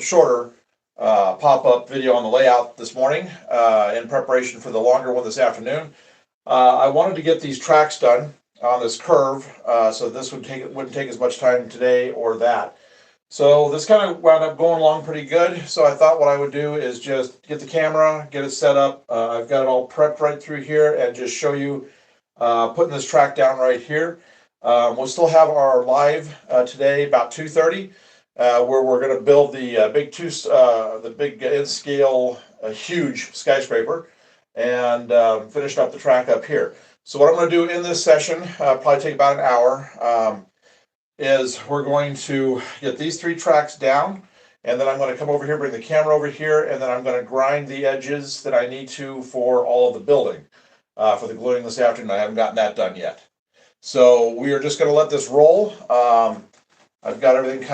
shorter pop-up video on the layout this morning in preparation for the longer one this afternoon. I wanted to get these tracks done on this curve, so this wouldn't take as much time today or that. So this kind of wound up going along pretty good. So I thought what I would do is just get the camera, get it set up. I've got it all prepped right through here, and just show you putting this track down right here. We'll still have our live today about 2:30, where we're going to build the big in-scale, huge skyscraper, and finish up the track up here. So what I'm going to do in this session, probably take about an hour, is we're going to get these 3 tracks down, and then I'm going to come over here, bring the camera over here, and then I'm going to grind the edges that I need to for all of the building for the gluing this afternoon. I haven't gotten that done yet. So we are just going to let this roll. I've got everything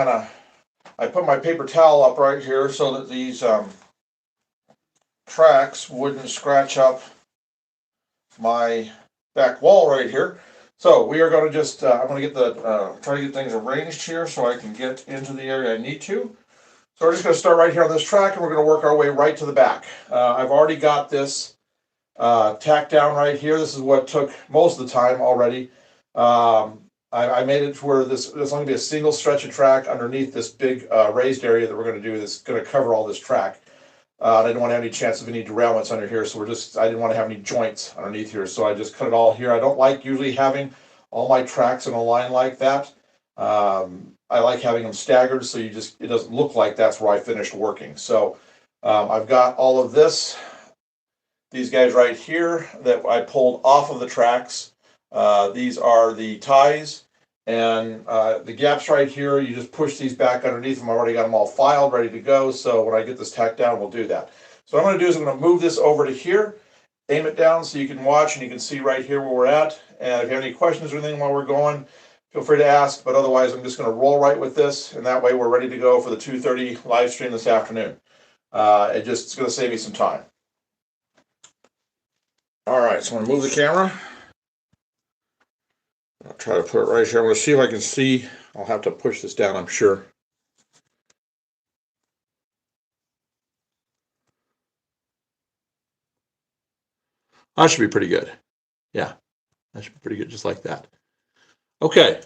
I put my paper towel up right here so that these tracks wouldn't scratch up my back wall right here. So we are going to just, I'm going to get try to get things arranged here so I can get into the area I need to. So we're just going to start right here on this track, and we're going to work our way right to the back. I've already got this tacked down right here. This is what took most of the time already. I made it to where there's going to be a single stretch of track underneath this big raised area that we're going to do that's going to cover all this track. I didn't want to have any chance of any derailments under here, so I didn't want to have any joints underneath here, so I just cut it all here. I don't like usually having all my tracks in a line like that. I like having them staggered, so it doesn't look like that's where I finished working. So I've got all of these guys right here that I pulled off of the tracks. These are the ties, and the gaps right here, you just push these back underneath them. I already got them all filed, ready to go, so when I get this tacked down, we'll do that. So what I'm going to do is I'm going to move this over to here, aim it down so you can watch and you can see right here where we're at. And if you have any questions or anything while we're going, feel free to ask, but otherwise I'm just going to roll right with this, and that way we're ready to go for the 2:30 live stream this afternoon. It's going to save me some time. All right, so I'm going to move the camera. I'll try to put it right here. I'm going to see if I can see. I'll have to push this down, I'm sure. That should be pretty good. Yeah, that should be pretty good, just like that. Okay.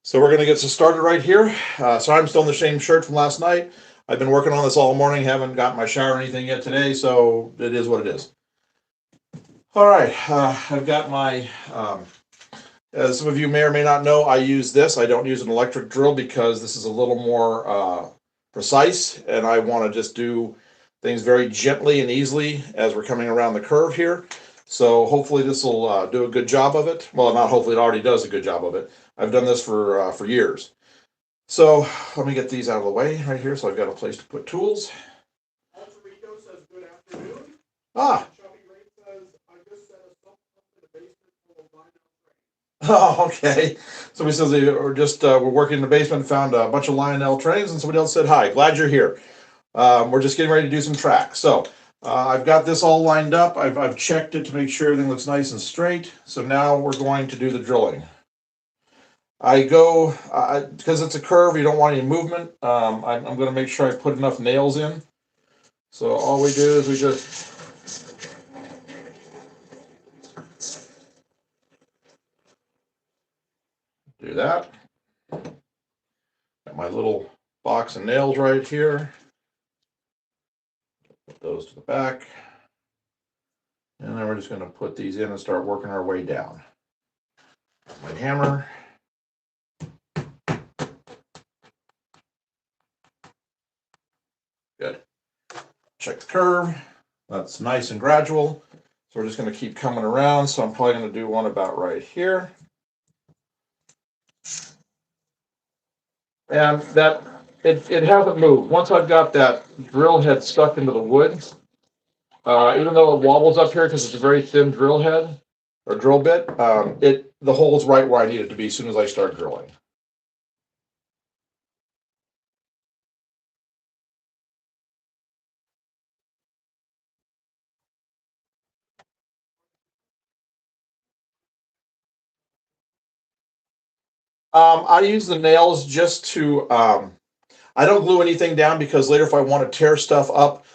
So we're going to get started right here. So I'm still in the same shirt from last night. I've been working on this all morning. Haven't got my shower or anything yet today, so it is what it is. All right. I've got my... as some of you may or may not know, I use this. I don't use an electric drill because this is a little more precise, and I want to just do things very gently and easily as we're coming around the curve here. So hopefully this will do a good job of it. Well, not hopefully, it already does a good job of it. I've done this for years. So let me get these out of the way right here. So I've got a place to put tools. Alterico says good afternoon. Oh, okay. Somebody says they were we're working in the basement, found a bunch of Lionel trains, and somebody else said, hi, glad you're here. We're just getting ready to do some tracks. So I've got this all lined up. I've checked it to make sure everything looks nice and straight. So now we're going to do the drilling. I go, because it's a curve, you don't want any movement. I'm going to make sure I put enough nails in. So all we do is we just... do that. Got my little box of nails right here. Put those to the back. And then we're just going to put these in and start working our way down. My hammer. Good. Check the curve. That's nice and gradual. So we're just going to keep coming around. So I'm probably going to do one about right here. And that it hasn't moved. Once I've got that drill head stuck into the wood, even though it wobbles up here because it's a very thin drill head or drill bit, the hole's right where I need it to be as soon as I start drilling. I use the nails just to I don't glue anything down because later if I want to tear stuff up,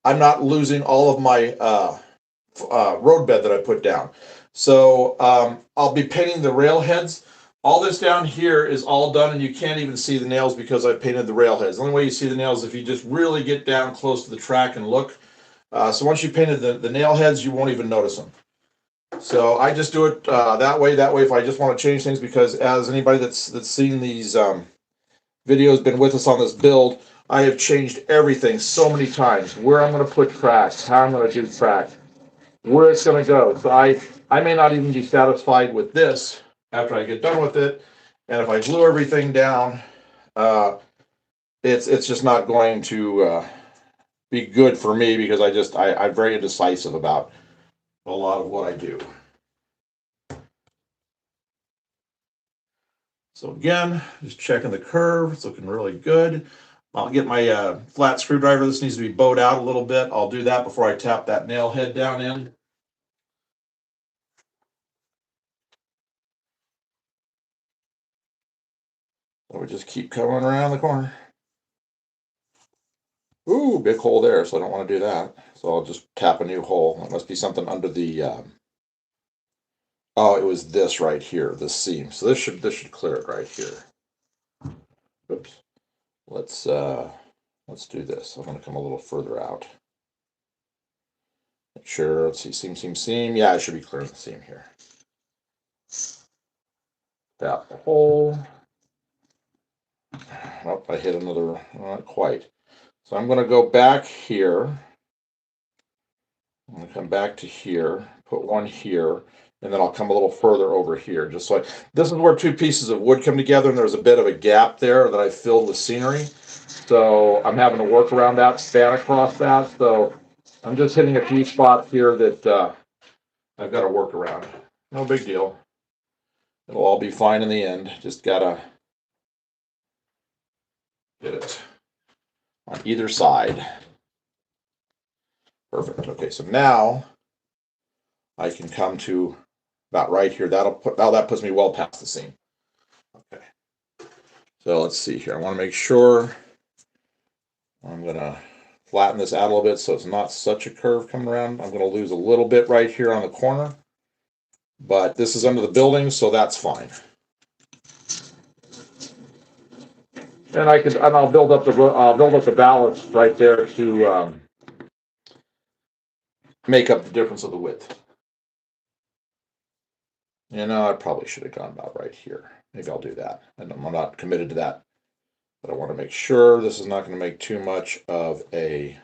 I'm not losing all of my road bed that I put down. So I'll be painting the rail heads. All this down here is all done, and you can't even see the nails because I painted the rail heads. The only way you see the nails is if you just really get down close to the track and look. So once you painted the nail heads, you won't even notice them. So I just do it that way. That way, if I just want to change things, because as anybody that's seen these videos, been with us on this build, I have changed everything so many times. Where I'm going to put tracks, how I'm going to do track, where it's going to go. So I may not even be satisfied with this after I get done with it. And if I glue everything down, it's just not going to be good for me, because I'm very indecisive about a lot of what I do. So again, just checking the curve. It's looking really good. I'll get my flat screwdriver. This needs to be bowed out a little bit. I'll do that before I tap that nail head down in. So we just keep coming around the corner. Ooh, big hole there, so I don't want to do that. So I'll just tap a new hole. It must be something under the oh, it was this right here, this seam. So this should clear it right here. Oops. Let's do this. I'm going to come a little further out. Make sure, let's see, seam. Yeah, I should be clearing the seam here. Tap the hole. Oh, I hit another, not quite. So I'm going to go back here. I'm going to come back to here, put one here, and then I'll come a little further over here. Just like, this is where two pieces of wood come together, and there's a bit of a gap there that I filled with scenery. So I'm having to work around that, span across that. So I'm just hitting a few spots here that I've got to work around. No big deal. It'll all be fine in the end. Just gotta get it on either side. Perfect. Okay, so now I can come to about right here. That puts me well past the seam. Okay. So let's see here. I want to make sure I'm gonna flatten this out a little bit so it's not such a curve coming around. I'm gonna lose a little bit right here on the corner, but this is under the building, so that's fine. And I'll build up the ballast right there to make up the difference of the width. You know, I probably should have gone about right here. Maybe I'll do that. And I'm not committed to that, but I want to make sure this is not going to make too much of a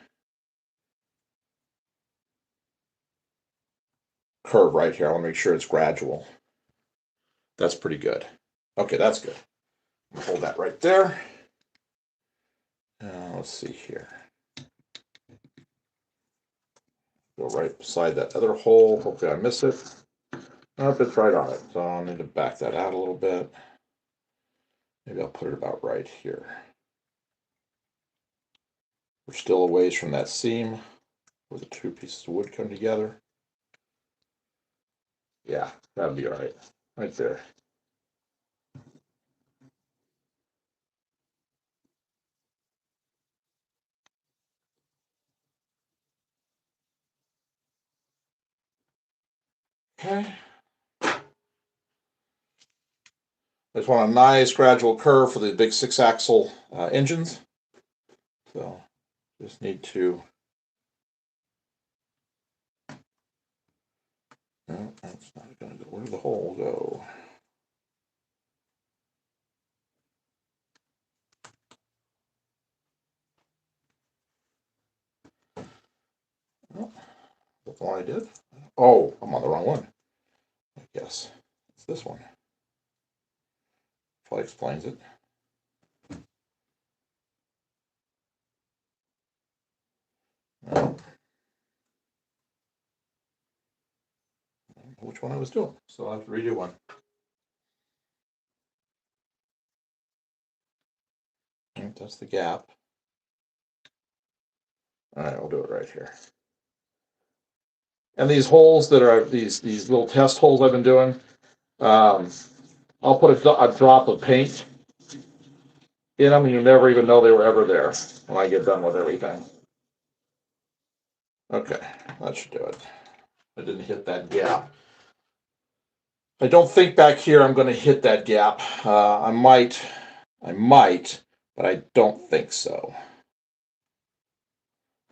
curve right here. I want to make sure it's gradual. That's pretty good. Okay, that's good. Hold that right there. Let's see here. Go right beside that other hole. Hopefully I miss it. Nope, it's right on it. So I need to back that out a little bit. Maybe I'll put it about right here. We're still a ways from that seam where the two pieces of wood come together. Yeah, that'll be all right. Right there. Okay. I just want a nice gradual curve for the big 6-axle engines. So just need to. No, that's not going to go. Where did the hole go? Oh, that's the one I did. Oh, I'm on the wrong one. I guess it's this one. Probably explains it. No. Which one I was doing, so I'll have to redo one. Right, that's the gap. All right, we'll do it right here. And these holes that are these little test holes I've been doing, I'll put a drop of paint in them, and you never even know they were ever there when I get done with everything. Okay, that should do it. I didn't hit that gap. I don't think back here I'm going to hit that gap. I might, but I don't think so.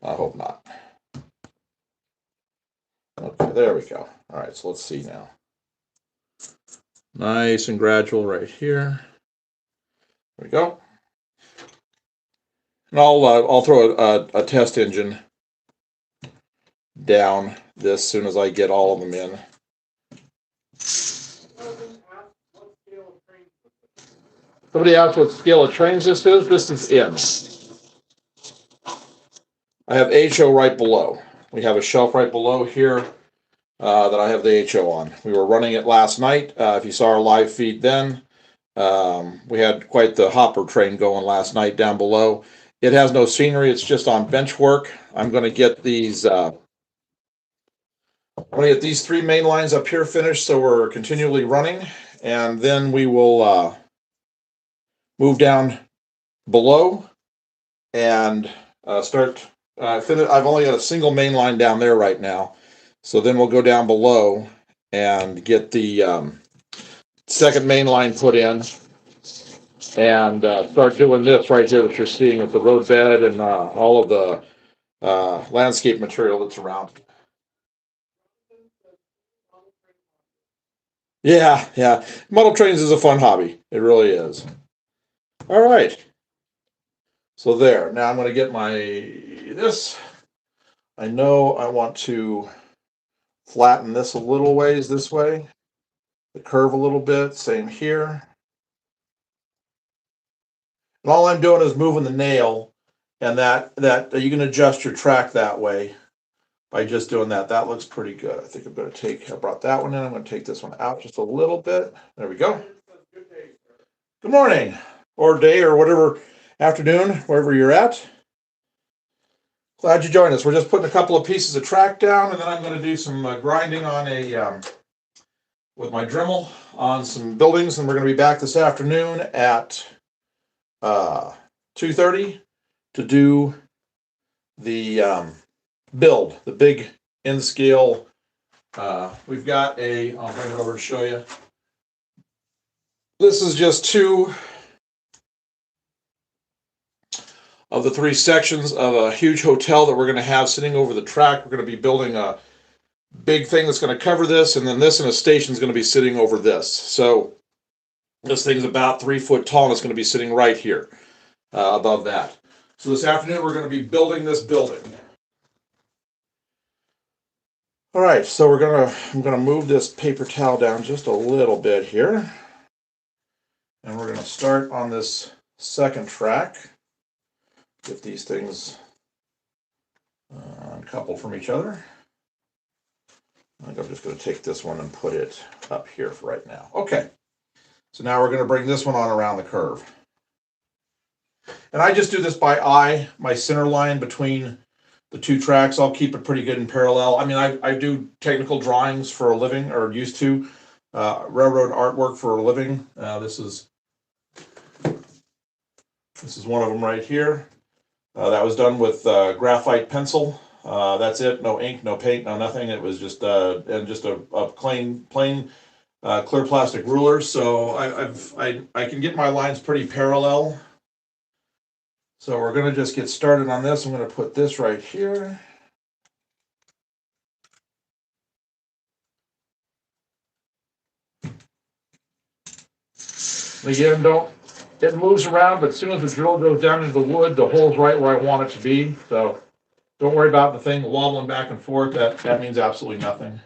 I hope not. Okay, there we go. All right, so let's see now. Nice and gradual right here. There we go. And I'll throw a test engine down this as soon as I get all of them in. Somebody asked what scale of trains this is. This is in. I have HO right below. We have a shelf right below here that I have the HO on. We were running it last night. If you saw our live feed then, we had quite the hopper train going last night down below. It has no scenery. It's just on bench work. I'm going to get these. I'm going to get these 3 main lines up here finished, so we're continually running, and then we will move down below and start. I've only got a single main line down there right now, so then we'll go down below and get the second main line put in, and start doing this right here that you're seeing with the roadbed and all of the landscape material that's around. Yeah. Model trains is a fun hobby. It really is. All right. So there. Now I'm going to get this. I know I want to flatten this a little ways this way. The curve a little bit. Same here. And all I'm doing is moving the nail, and that you can adjust your track that way by just doing that. That looks pretty good. I think I'm going to I brought that one in. I'm going to take this one out just a little bit. There we go. Good morning, or day, or whatever, afternoon, wherever you're at. Glad you joined us. We're just putting a couple of pieces of track down, and then I'm going to do some grinding on with my Dremel on some buildings, and we're going to be back this afternoon at 2:30 to do the build, the big end scale. We've got I'll bring it over to show you. This is just 2 of the 3 sections of a huge hotel that we're going to have sitting over the track. We're going to be building a big thing that's going to cover this, and then this in a station is going to be sitting over this. So this thing's about 3 foot tall, and it's going to be sitting right here above that. So this afternoon we're going to be building this building. All right, so I'm gonna move this paper towel down just a little bit here, and we're going to start on this second track. Get these things uncoupled from each other. I think I'm just going to take this one and put it up here for right now. Okay, so now we're going to bring this one on around the curve. And I just do this by eye, my center line between the 2 tracks. I'll keep it pretty good in parallel. I mean, I do technical drawings for a living, or used to, railroad artwork for a living. This is one of them right here. That was done with graphite pencil. That's it. No ink, no paint, no nothing. It was just a plain clear plastic ruler. So I can get my lines pretty parallel. So we're going to just get started on this. I'm going to put this right here. Again, it moves around, but as soon as the drill goes down into the wood, the hole's right where I want it to be. So don't worry about the thing wobbling back and forth. That means absolutely nothing.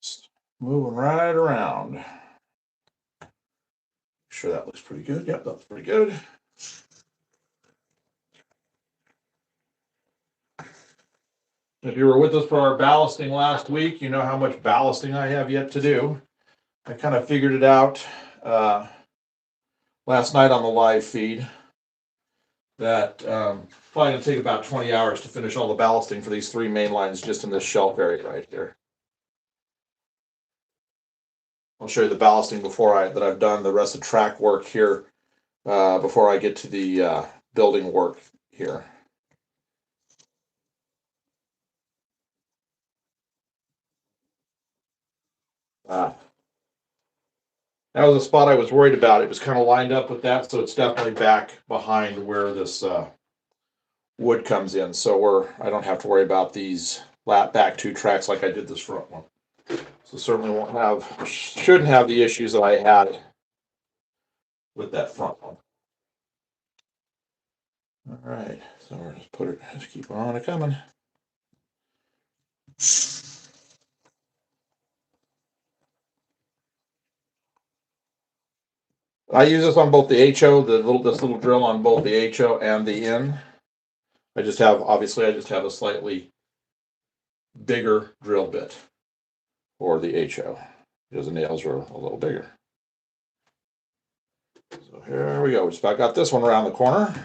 Just moving right around. Make sure that looks pretty good. Yep, that's pretty good. If you were with us for our ballasting last week, you know how much ballasting I have yet to do. I kind of figured it out last night on the live feed that probably going to take about 20 hours to finish all the ballasting for these 3 main lines just in this shelf area right here. I'll show you the ballasting that I've done the rest of track work here before I get to the building work here. That was a spot I was worried about. It was kind of lined up with that, so it's definitely back behind where this wood comes in. So I don't have to worry about these back 2 tracks like I did this front one. So certainly shouldn't have the issues that I had with that front one. All right, so we're just keep on it coming. I use this on both the HO, this little drill on both the HO and the N. I just have a slightly bigger drill bit for the HO because the nails are a little bigger. So here we go. We just about got this one around the corner.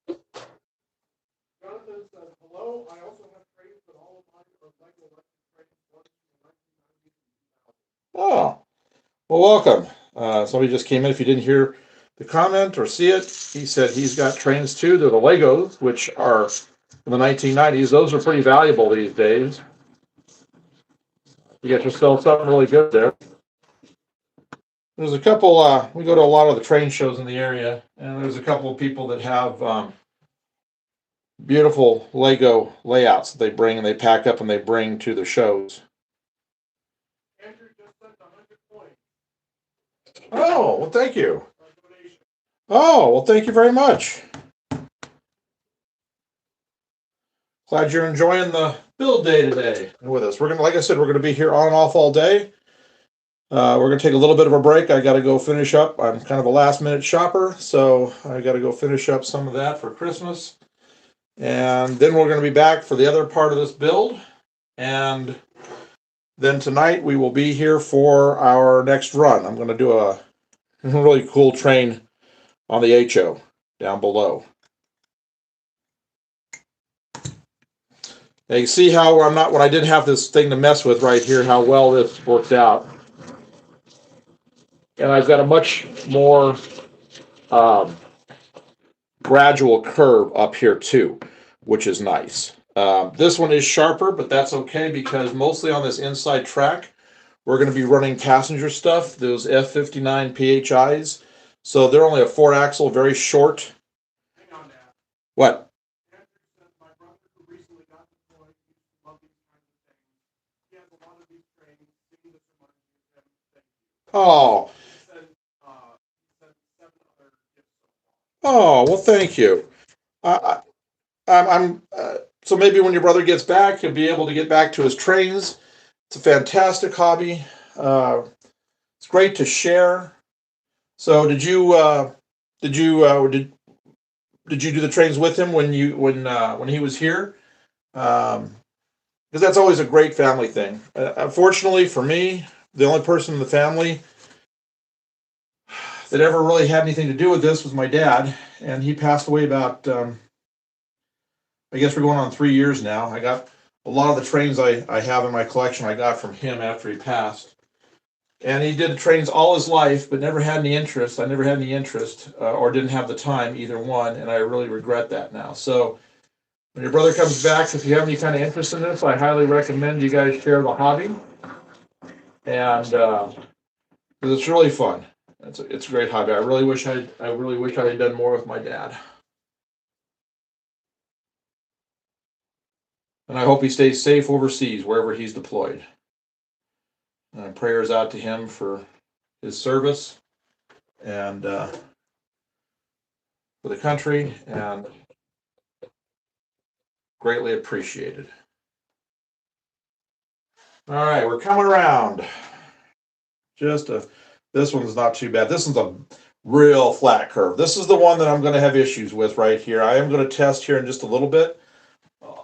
Jonathan says hello. I also have trains, but all of mine are Lego trains. Oh, well, welcome. Somebody just came in. If you didn't hear the comment or see it, he said he's got trains too. They're the Legos, which are from the 1990s. Those are pretty valuable these days. You get yourself something really good there. There's a couple, we go to a lot of the train shows in the area, and there's a couple of people that have beautiful Lego layouts that they bring and they pack up and they bring to the shows. Andrew just sent 100 points. Oh, well, thank you. Oh, well, thank you very much. Glad you're enjoying the build day today with us. Like I said, we're gonna be here on and off all day. We're gonna take a little bit of a break. I gotta go finish up. I'm kind of a last minute shopper, so I gotta go finish up some of that for Christmas. And then we're gonna be back for the other part of this build. And then tonight we will be here for our next run. I'm gonna do a really cool train on the HO down below. Now you see how when I didn't have this thing to mess with right here, how well this worked out. And I've got a much more gradual curve up here too, which is nice. This one is sharper, but that's okay because mostly on this inside track, we're going to be running passenger stuff, those F59 PHIs. So they're only a 4-axle, very short. Hang on, Dad. What? Oh. Oh, well, thank you. So maybe when your brother gets back, he'll be able to get back to his trains. It's a fantastic hobby. It's great to share. So did you do the trains with him when he was here? Because that's always a great family thing. Unfortunately for me, the only person in the family that ever really had anything to do with this was my dad, and he passed away about, I guess we're going on 3 years now. I got a lot of the trains I have in my collection I got from him after he passed. And he did trains all his life, but never had any interest. I never had any interest or didn't have the time, either one, and I really regret that now. So when your brother comes back, if you have any kind of interest in this, I highly recommend you guys share the hobby. And because it's really fun. It's a great hobby. I really wish I had done more with my dad. And I hope he stays safe overseas, wherever he's deployed. Prayers out to him for his service and for the country, and greatly appreciated. All right, we're coming around. This one's not too bad. This one's a real flat curve. This is the one that I'm going to have issues with right here. I am going to test here in just a little bit.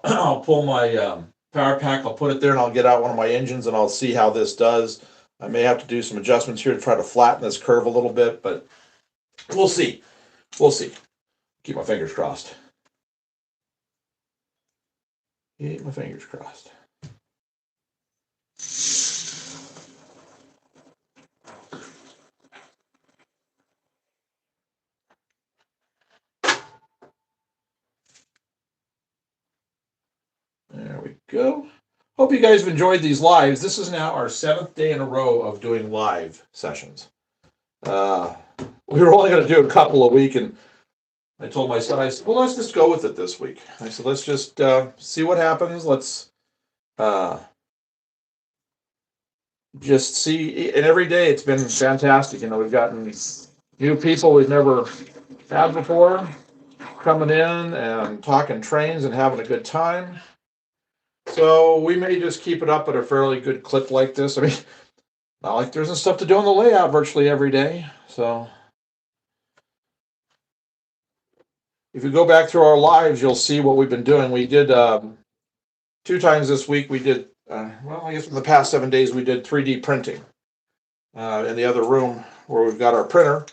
I'll pull my power pack, I'll put it there, and I'll get out one of my engines and I'll see how this does. I may have to do some adjustments here to try to flatten this curve a little bit, but we'll see. We'll see. Keep my fingers crossed. Keep my fingers crossed. There we go. Hope you guys have enjoyed these lives. This is now our 7th day in a row of doing live sessions. We were only going to do a couple a week, and I told my son, I said, well, let's just go with it this week. I said, let's just see what happens. Let's just see. And every day it's been fantastic. You know, we've gotten new people we've never had before coming in and talking trains and having a good time. So we may just keep it up at a fairly good clip like this. I mean, not like there isn't stuff to do on the layout virtually every day. So if you go back through our lives, you'll see what we've been doing. We did 2 times this week. We did, well, I guess in the past 7 days, we did 3D printing in the other room where we've got our printer.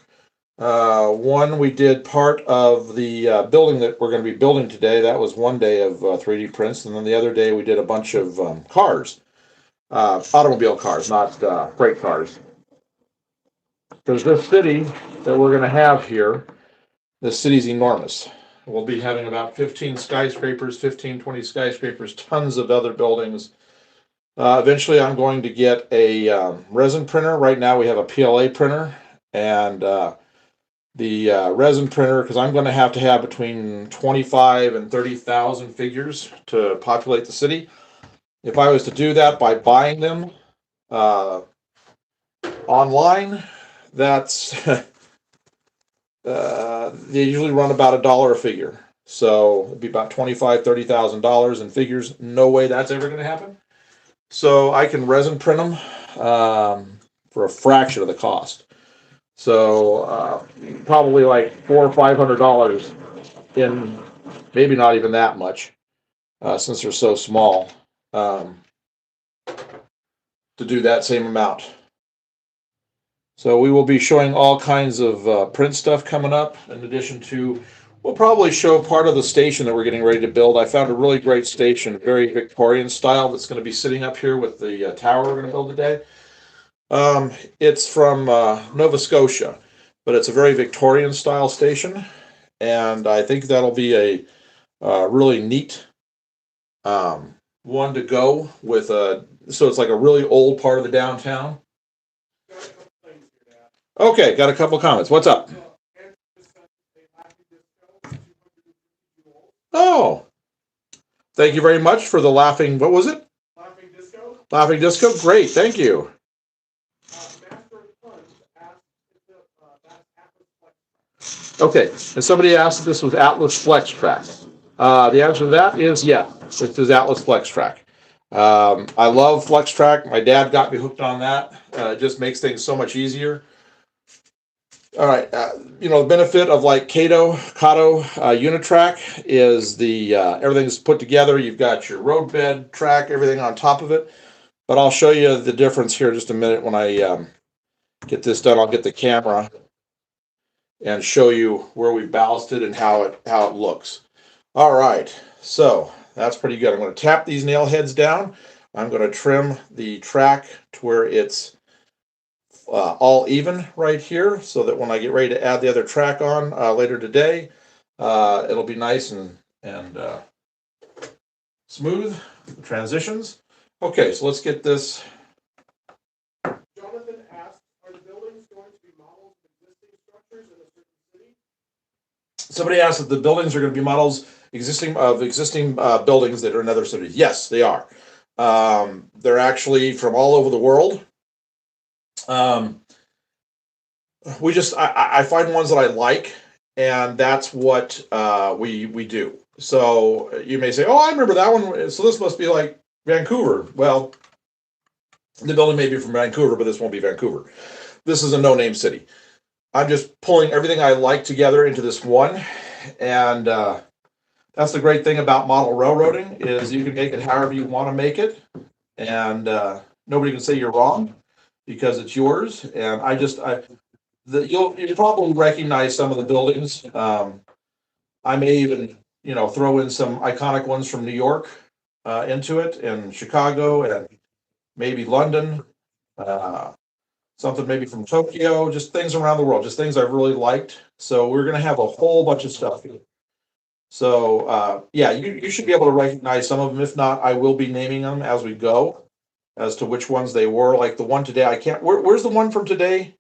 One, we did part of the building that we're going to be building today. That was one day of 3D prints. And then the other day, we did a bunch of cars, automobile cars, not freight cars. Because this city that we're going to have here, this city's enormous. We'll be having about 15 skyscrapers, 15, 20 skyscrapers, tons of other buildings. Eventually, I'm going to get a resin printer. Right now, we have a PLA printer, and the resin printer, because I'm going to have between 25 and 30,000 figures to populate the city. If I was to do that by buying them online, that's they usually run about $1 a figure. So it'd be about $25,000, $30,000 in figures. No way that's ever going to happen. So I can resin print them for a fraction of the cost. So probably like $400 or $500 in, maybe not even that much, since they're so small, to do that same amount. So we will be showing all kinds of print stuff coming up. In addition to, we'll probably show part of the station that we're getting ready to build. I found a really great station, very Victorian style, that's going to be sitting up here with the tower we're going to build today. It's from Nova Scotia, but it's a very Victorian style station, and I think that'll be a really neat one to go with. So it's like a really old part of the downtown. Okay, got a couple comments. What's up? Oh, thank you very much for the laughing. What was it? Laughing disco. Laughing disco. Great, thank you. Okay, and somebody asked if this was Atlas Flex Track. The answer to that is yeah, this is Atlas Flex Track. I love Flex Track. My dad got me hooked on that. It just makes things so much easier. All right, you know, the benefit of like Kato Unitrack is the everything's put together. You've got your roadbed track, everything on top of it. But I'll show you the difference here in just a minute when I get this done. I'll get the camera and show you where we ballasted and how it looks. All right, so that's pretty good. I'm going to tap these nail heads down. I'm going to trim the track to where it's all even right here, so that when I get ready to add the other track on later today, it'll be nice and smooth transitions. Okay, so let's get this. Jonathan asked, are the buildings going to be models of existing structures in a certain city? Somebody asked if the buildings are going to be models existing buildings that are in other cities. Yes, they are. They're actually from all over the world. I find ones that I like, and that's what we do. So you may say, oh, I remember that one. So this must be like Vancouver. Well, the building may be from Vancouver, but this won't be Vancouver. This is a no-name city. I'm just pulling everything I like together into this one, and that's the great thing about model railroading, is you can make it however you want to make it, and nobody can say you're wrong. because it's yours. And you'll probably recognize some of the buildings. I may even, throw in some iconic ones from New York into it, and Chicago, and maybe London, uh, something maybe from Tokyo, just things around the world, just things I've really liked. So we're gonna have a whole bunch of stuff here. So yeah, you should be able to recognize some of them. If not, I will be naming them as we go as to which ones they were. Like the one today, I can't. Where's the one from today?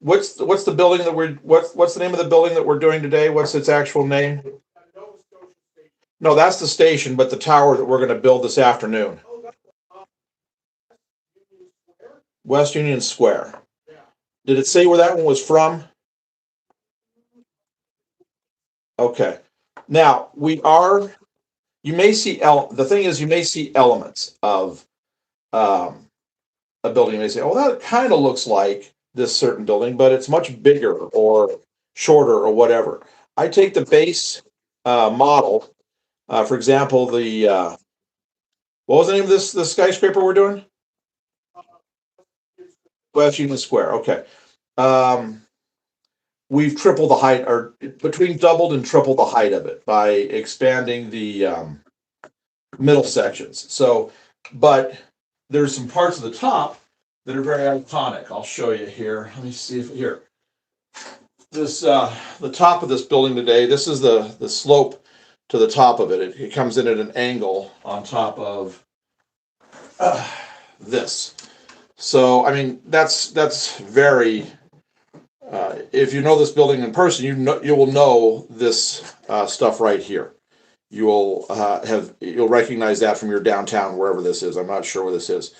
What's the building that what's the name of the building that we're doing today? What's its actual name? No, that's the station, but the tower that we're going to build this afternoon. West Union Square. Did it say where that one was from? Okay. Now you may see the thing is you may see elements of um, a building. You may say, oh, that kind of looks like this certain building, but it's much bigger or shorter or whatever. I take the base model, for example, what was the name of the skyscraper we're doing? West Union Square. Okay. Um, we've tripled the height, or between doubled and tripled the height of it by expanding the middle sections. So, but there's some parts of the top that are very iconic. I'll show you here. Let me see if here. This the top of this building today. This is the slope to the top of it. It comes in at an angle on top of this. So I mean that's very. If you know this building in person, you will know this stuff right here. You'll recognize that from your downtown wherever this is. I'm not sure where this is,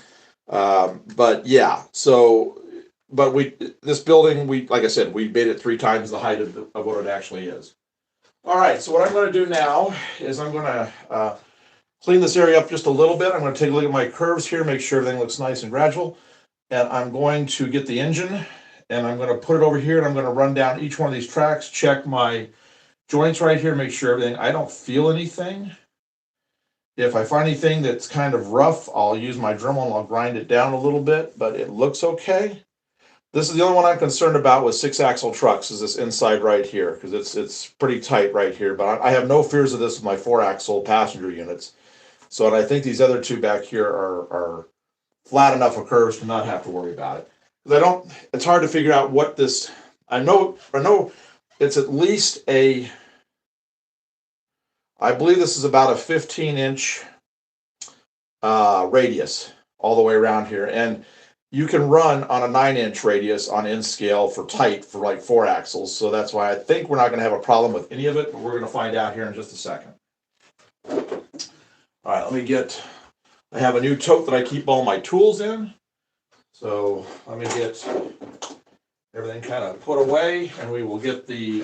but yeah. So, but this building like I said, we made it 3 times the height of what it actually is. All right. So what I'm going to do now is I'm going to clean this area up just a little bit. I'm going to take a look at my curves here, make sure everything looks nice and gradual, and I'm going to get the engine and I'm going to put it over here and I'm going to run down each one of these tracks, check my joints right here, make sure everything, I don't feel anything. If I find anything that's kind of rough, I'll use my Dremel and I'll grind it down a little bit, but it looks okay. This is the only one I'm concerned about with 6-axle trucks is this inside right here, because it's pretty tight right here, but I have no fears of this with my 4-axle passenger units. So, and I think these other two back here are flat enough of curves to not have to worry about it. It's hard to figure out what this, I know it's at least I believe this is about a 15-inch radius all the way around here. And you can run on a 9-inch radius on N scale for tight for like 4 axles. So that's why I think we're not going to have a problem with any of it, but we're going to find out here in just a second. All right, I have a new tote that I keep all my tools in. So let me get everything kind of put away and we will get the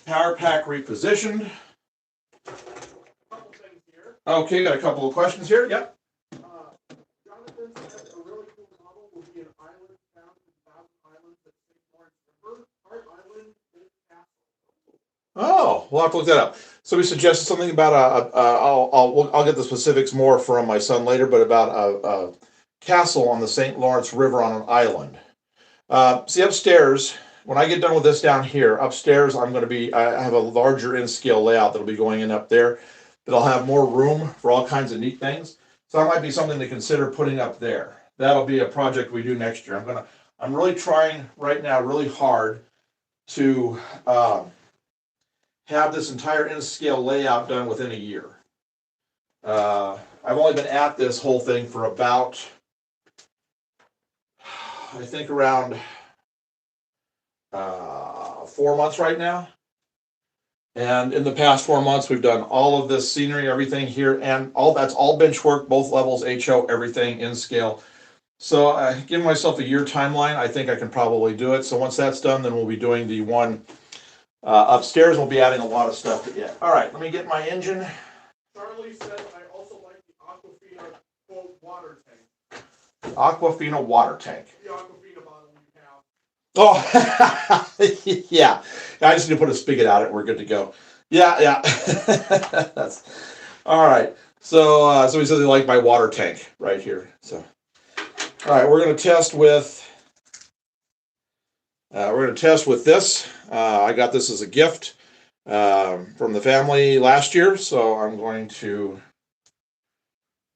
power pack repositioned. Okay, got a couple of questions here. Yep. Jonathan said a really cool model will be an island found in 1,000 islands at St. Lawrence River. Our island is Castle. Oh, we'll have to look that up. So we suggested something about I'll get the specifics more from my son later, but about a castle on the St. Lawrence River on an island. See upstairs, when I get done with this down here, upstairs I have a larger in-scale layout that'll be going in up there. That'll have more room for all kinds of neat things. So that might be something to consider putting up there. That'll be a project we do next year. I'm really trying right now really hard to have this entire in-scale layout done within a year. I've only been at this whole thing for about, I think around 4 months right now. And in the past 4 months, we've done all of this scenery, everything here, and that's all bench work, both levels, HO, everything in scale. So give myself a year timeline. I think I can probably do it. So once that's done, then we'll be doing the one upstairs. We'll be adding a lot of stuff to it. All right, let me get my engine. Charlie said I also like the Aquafina quote water tank. The Aquafina water tank. The Aquafina bottle you have. Oh, yeah. I just need to put a spigot out and we're good to go. Yeah. That's all right. So he says he liked my water tank right here. So, all right, we're going to test with this. I got this as a gift from the family last year, so I'm going to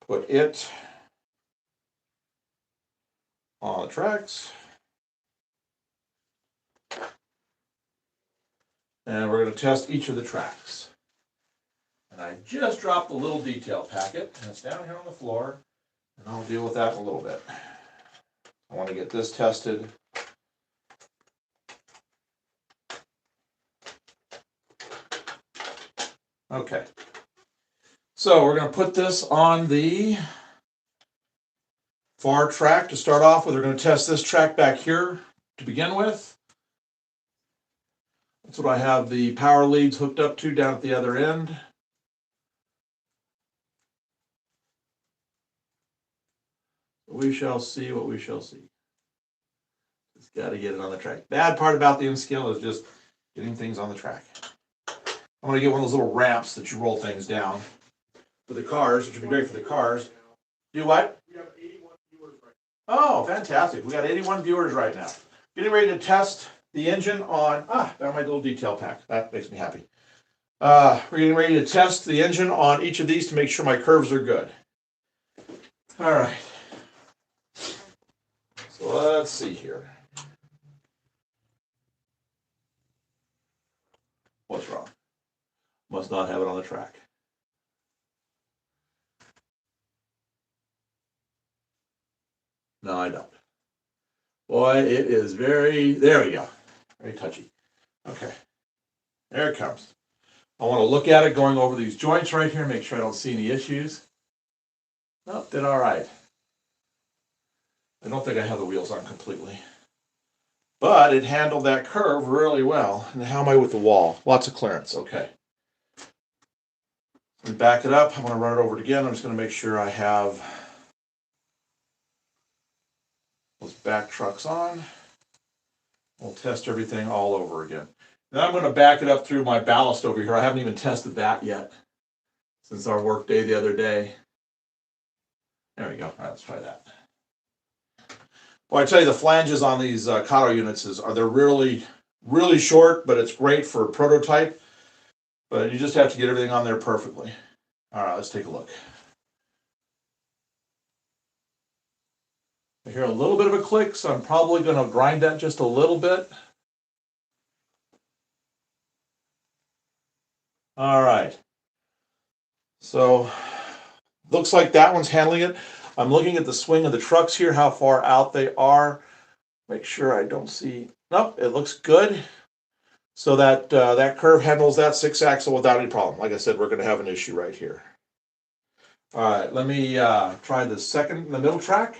put it on the tracks. And we're going to test each of the tracks. And I just dropped the little detail packet, and it's down here on the floor, and I'll deal with that in a little bit. I want to get this tested. Okay. So we're going to put this on the far track to start off with. We're going to test this track back here to begin with. That's what I have the power leads hooked up to down at the other end. We shall see what we shall see. Just got to get it on the track. Bad part about the N-Scale is just getting things on the track. I'm going to get one of those little ramps that you roll things down for the cars, which would be great for the cars. Do what? We have 81 viewers right now. Oh, fantastic. We got 81 viewers right now. Getting ready to test the engine on, found my little detail pack. That makes me happy. We're getting ready to test the engine on each of these to make sure my curves are good. All right. So let's see here. What's wrong? Must not have it on the track. No, I don't. Boy, it is very, there we go. Very touchy. Okay. There it comes. I want to look at it going over these joints right here, make sure I don't see any issues. Nope, did all right. I don't think I have the wheels on completely. But it handled that curve really well. And how am I with the wall? Lots of clearance. Okay. Let me back it up. I'm going to run it over it again. I'm just going to make sure I have those back trucks on. We'll test everything all over again. Then I'm going to back it up through my ballast over here. I haven't even tested that yet since our work day the other day. There we go. All right, let's try that. Well, I tell you, the flanges on these Kato units they're really, really short, but it's great for prototype. But you just have to get everything on there perfectly. All right, let's take a look. I hear a little bit of a click, so I'm probably going to grind that just a little bit. All right. So, looks like that one's handling it. I'm looking at the swing of the trucks here, how far out they are. Make sure I don't see. Nope, it looks good. So that that curve handles that 6-axle without any problem. Like I said, we're going to have an issue right here. All right, let me try the middle track.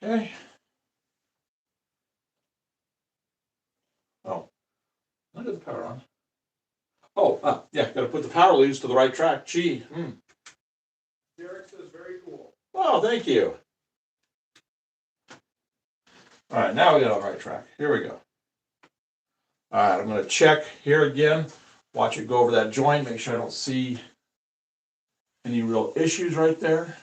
Okay. Oh, look at the power on. Oh, yeah, got to put the power leads to the right track. Gee. Derek says very cool. Oh, thank you. All right, now we got on the right track. Here we go. All right, I'm going to check here again. Watch it go over that joint. Make sure I don't see any real issues right there.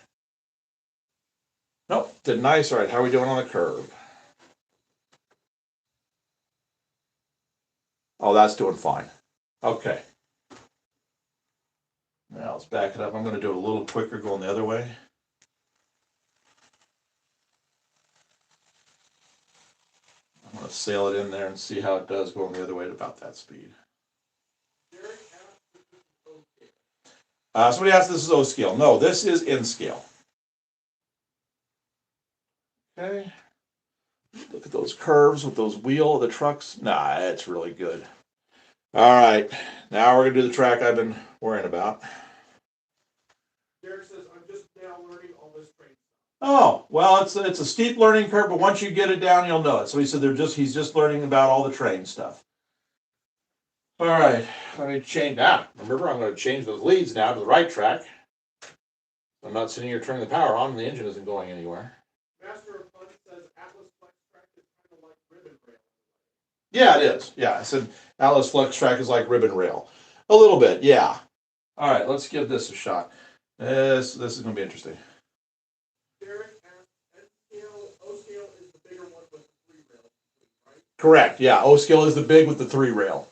Nope, did nice. All right, how are we doing on the curve? Oh, that's doing fine. Okay. Now let's back it up. I'm going to do it a little quicker going the other way. I'm going to sail it in there and see how it does going the other way at about that speed. Somebody asked if this is O scale. No, this is N scale. Okay. Look at those curves with those wheel of the trucks. Nah, it's really good. All right. Now we're going to do the track I've been worrying about. Derek says, I'm just now learning all this train. Oh, well, it's a steep learning curve, but once you get it down, you'll know it. So he said he's just learning about all the train stuff. All right, let me change that. Remember, I'm going to change those leads now to the right track. I'm not sitting here turning the power on and the engine isn't going anywhere. Master of Fun says Atlas Flex track is kind of like ribbon rail. Yeah, it is. Yeah, I said Atlas Flex Track is like ribbon rail. A little bit, yeah. All right, let's give this a shot. This is going to be interesting. Correct. Yeah, O scale is the big with the 3 rail.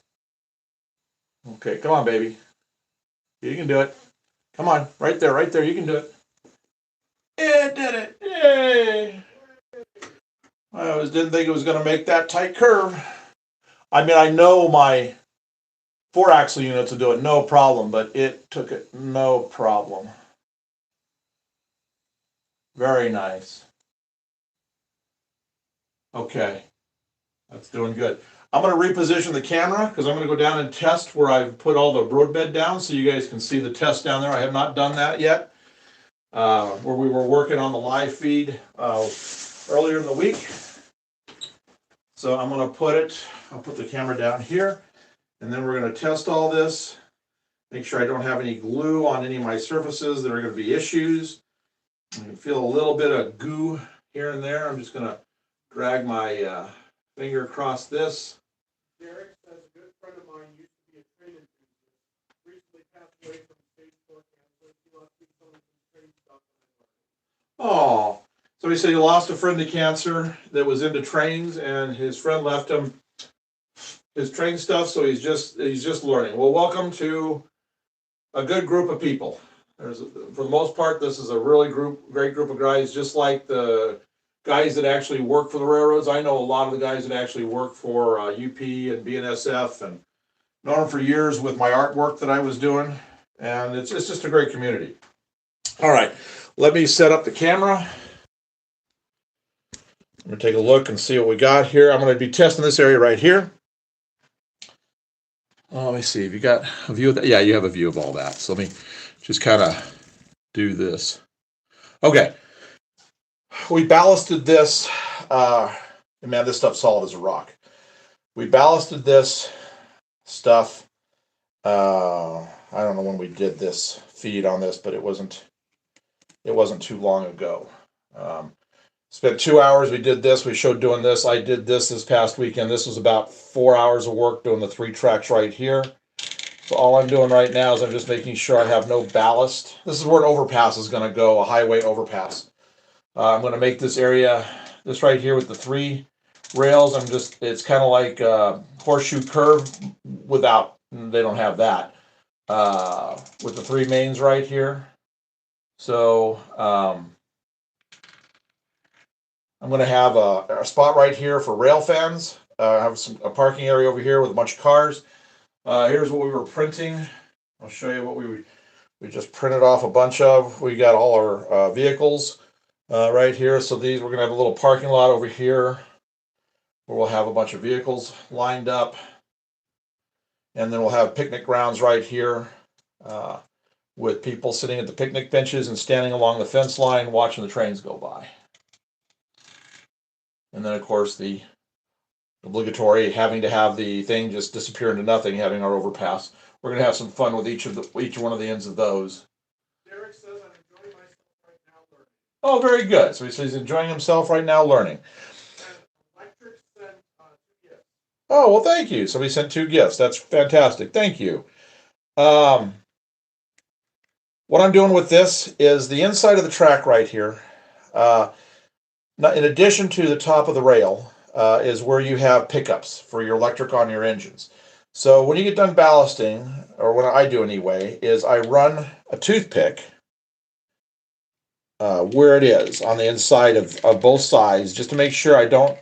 Okay, come on, baby. You can do it. Come on, right there, right there. You can do it. It did it. Yay! Didn't think it was going to make that tight curve. I mean, I know my 4-axle units will do it no problem, but it took it no problem. Very nice. Okay, that's doing good. I'm going to reposition the camera because I'm going to go down and test where I've put all the roadbed down so you guys can see the test down there. I have not done that yet. Where we were working on the live feed earlier in the week. So I'm going to I'll put the camera down here, and then we're going to test all this. Make sure I don't have any glue on any of my surfaces that are going to be issues. You can feel a little bit of goo here and there. I'm just going to drag my finger across this. Derek says a good friend of mine used to be a train enthusiast. Recently passed away from stage 4 cancer. He lost some train stuff. Oh, so he said he lost a friend to cancer that was into trains, and his friend left him his train stuff, so he's just learning. Well, welcome to a good group of people. For the most part, this is a really great group of guys, just like the guys that actually work for the railroads. I know a lot of the guys that actually work for UP and BNSF, and known them for years with my artwork that I was doing, and it's just a great community. All right, let me set up the camera. I'm going to take a look and see what we got here. I'm going to be testing this area right here. Let me see. Have you got a view of that? Yeah, you have a view of all that. So let me just kind of do this. Okay. We ballasted this. Man, this stuff's solid as a rock. We ballasted this stuff. I don't know when we did this feed on this, but it wasn't too long ago. Spent 2 hours. We did this. We showed doing this. I did this past weekend. This was about 4 hours of work doing the 3 tracks right here. So all I'm doing right now is I'm just making sure I have no ballast. This is where an overpass is going to go, a highway overpass. I'm going to make this area, this right here with the 3 rails. It's kind of like a horseshoe curve without, they don't have that, with the 3 mains right here. So, I'm going to have a spot right here for rail fans. I have a parking area over here with a bunch of cars. Here's what we were printing. I'll show you what we just printed off a bunch of. We got all our vehicles right here. So we're going to have a little parking lot over here where we'll have a bunch of vehicles lined up. And then we'll have picnic grounds right here with people sitting at the picnic benches and standing along the fence line watching the trains go by. And then, of course, the obligatory having to have the thing just disappear into nothing, having our overpass. We're going to have some fun with each one of the ends of those. Derek says I'm enjoying myself right now learning. Oh, very good. So he says he's enjoying himself right now learning. Electric sent 2 gifts. Oh, well, thank you. Somebody sent 2 gifts. That's fantastic. Thank you. What I'm doing with this is the inside of the track right here. In addition to the top of the rail, is where you have pickups for your electric on your engines. So when you get done ballasting, or what I do anyway, is I run a toothpick where it is on the inside of both sides, just to make sure I don't,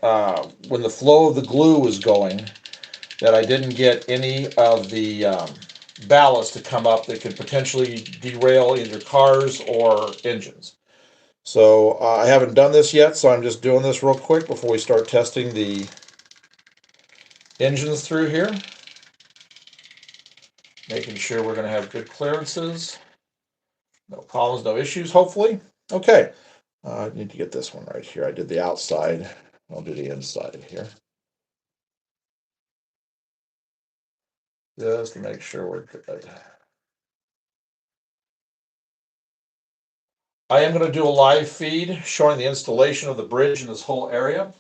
when the flow of the glue was going, that I didn't get any of the ballast to come up that could potentially derail either cars or engines. So I haven't done this yet, so I'm just doing this real quick before we start testing the engines through here. Making sure we're going to have good clearances. No problems, no issues, hopefully. Okay, I need to get this one right here. I did the outside. I'll do the inside here. Just to make sure we're good. I am going to do a live feed showing the installation of the bridge in this whole area.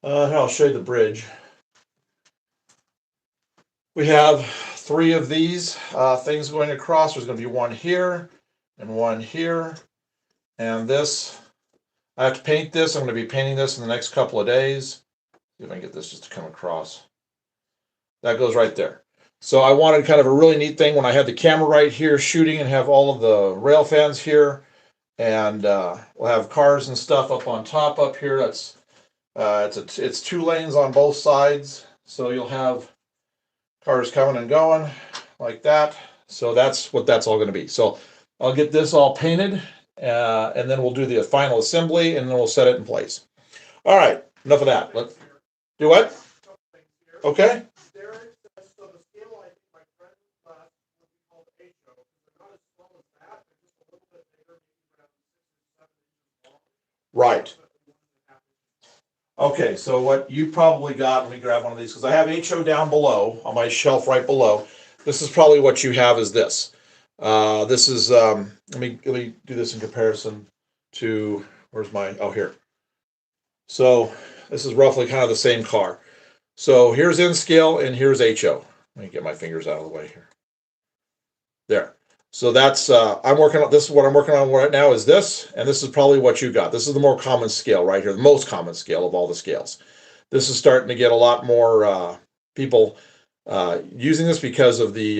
Here, I'll show you the bridge. We have 3 of these things going across. There's going to be one here and one here. And this, I have to paint this. I'm going to be painting this in the next couple of days. See if I can get this just to come across. That goes right there. So I wanted kind of a really neat thing when I had the camera right here shooting and have all of the rail fans here. And we'll have cars and stuff up on top up here. That's it's 2 lanes on both sides. So you'll have cars coming and going like that. So that's what that's all going to be. So I'll get this all painted and then we'll do the final assembly and then we'll set it in place. All right, enough of that. Let's do what? Okay. Right. Okay, so what you probably got, let me grab one of these because I have HO down below on my shelf right below. This is probably what you have is this. This is, let me do this in comparison to, where's my, oh, here. So this is roughly kind of the same car. So here's N scale and here's HO. Let me get my fingers out of the way here. There. So that's, I'm working on, this is what I'm working on right now is this, and this is probably what you got. This is the more common scale right here, the most common scale of all the scales. This is starting to get a lot more people using this because of the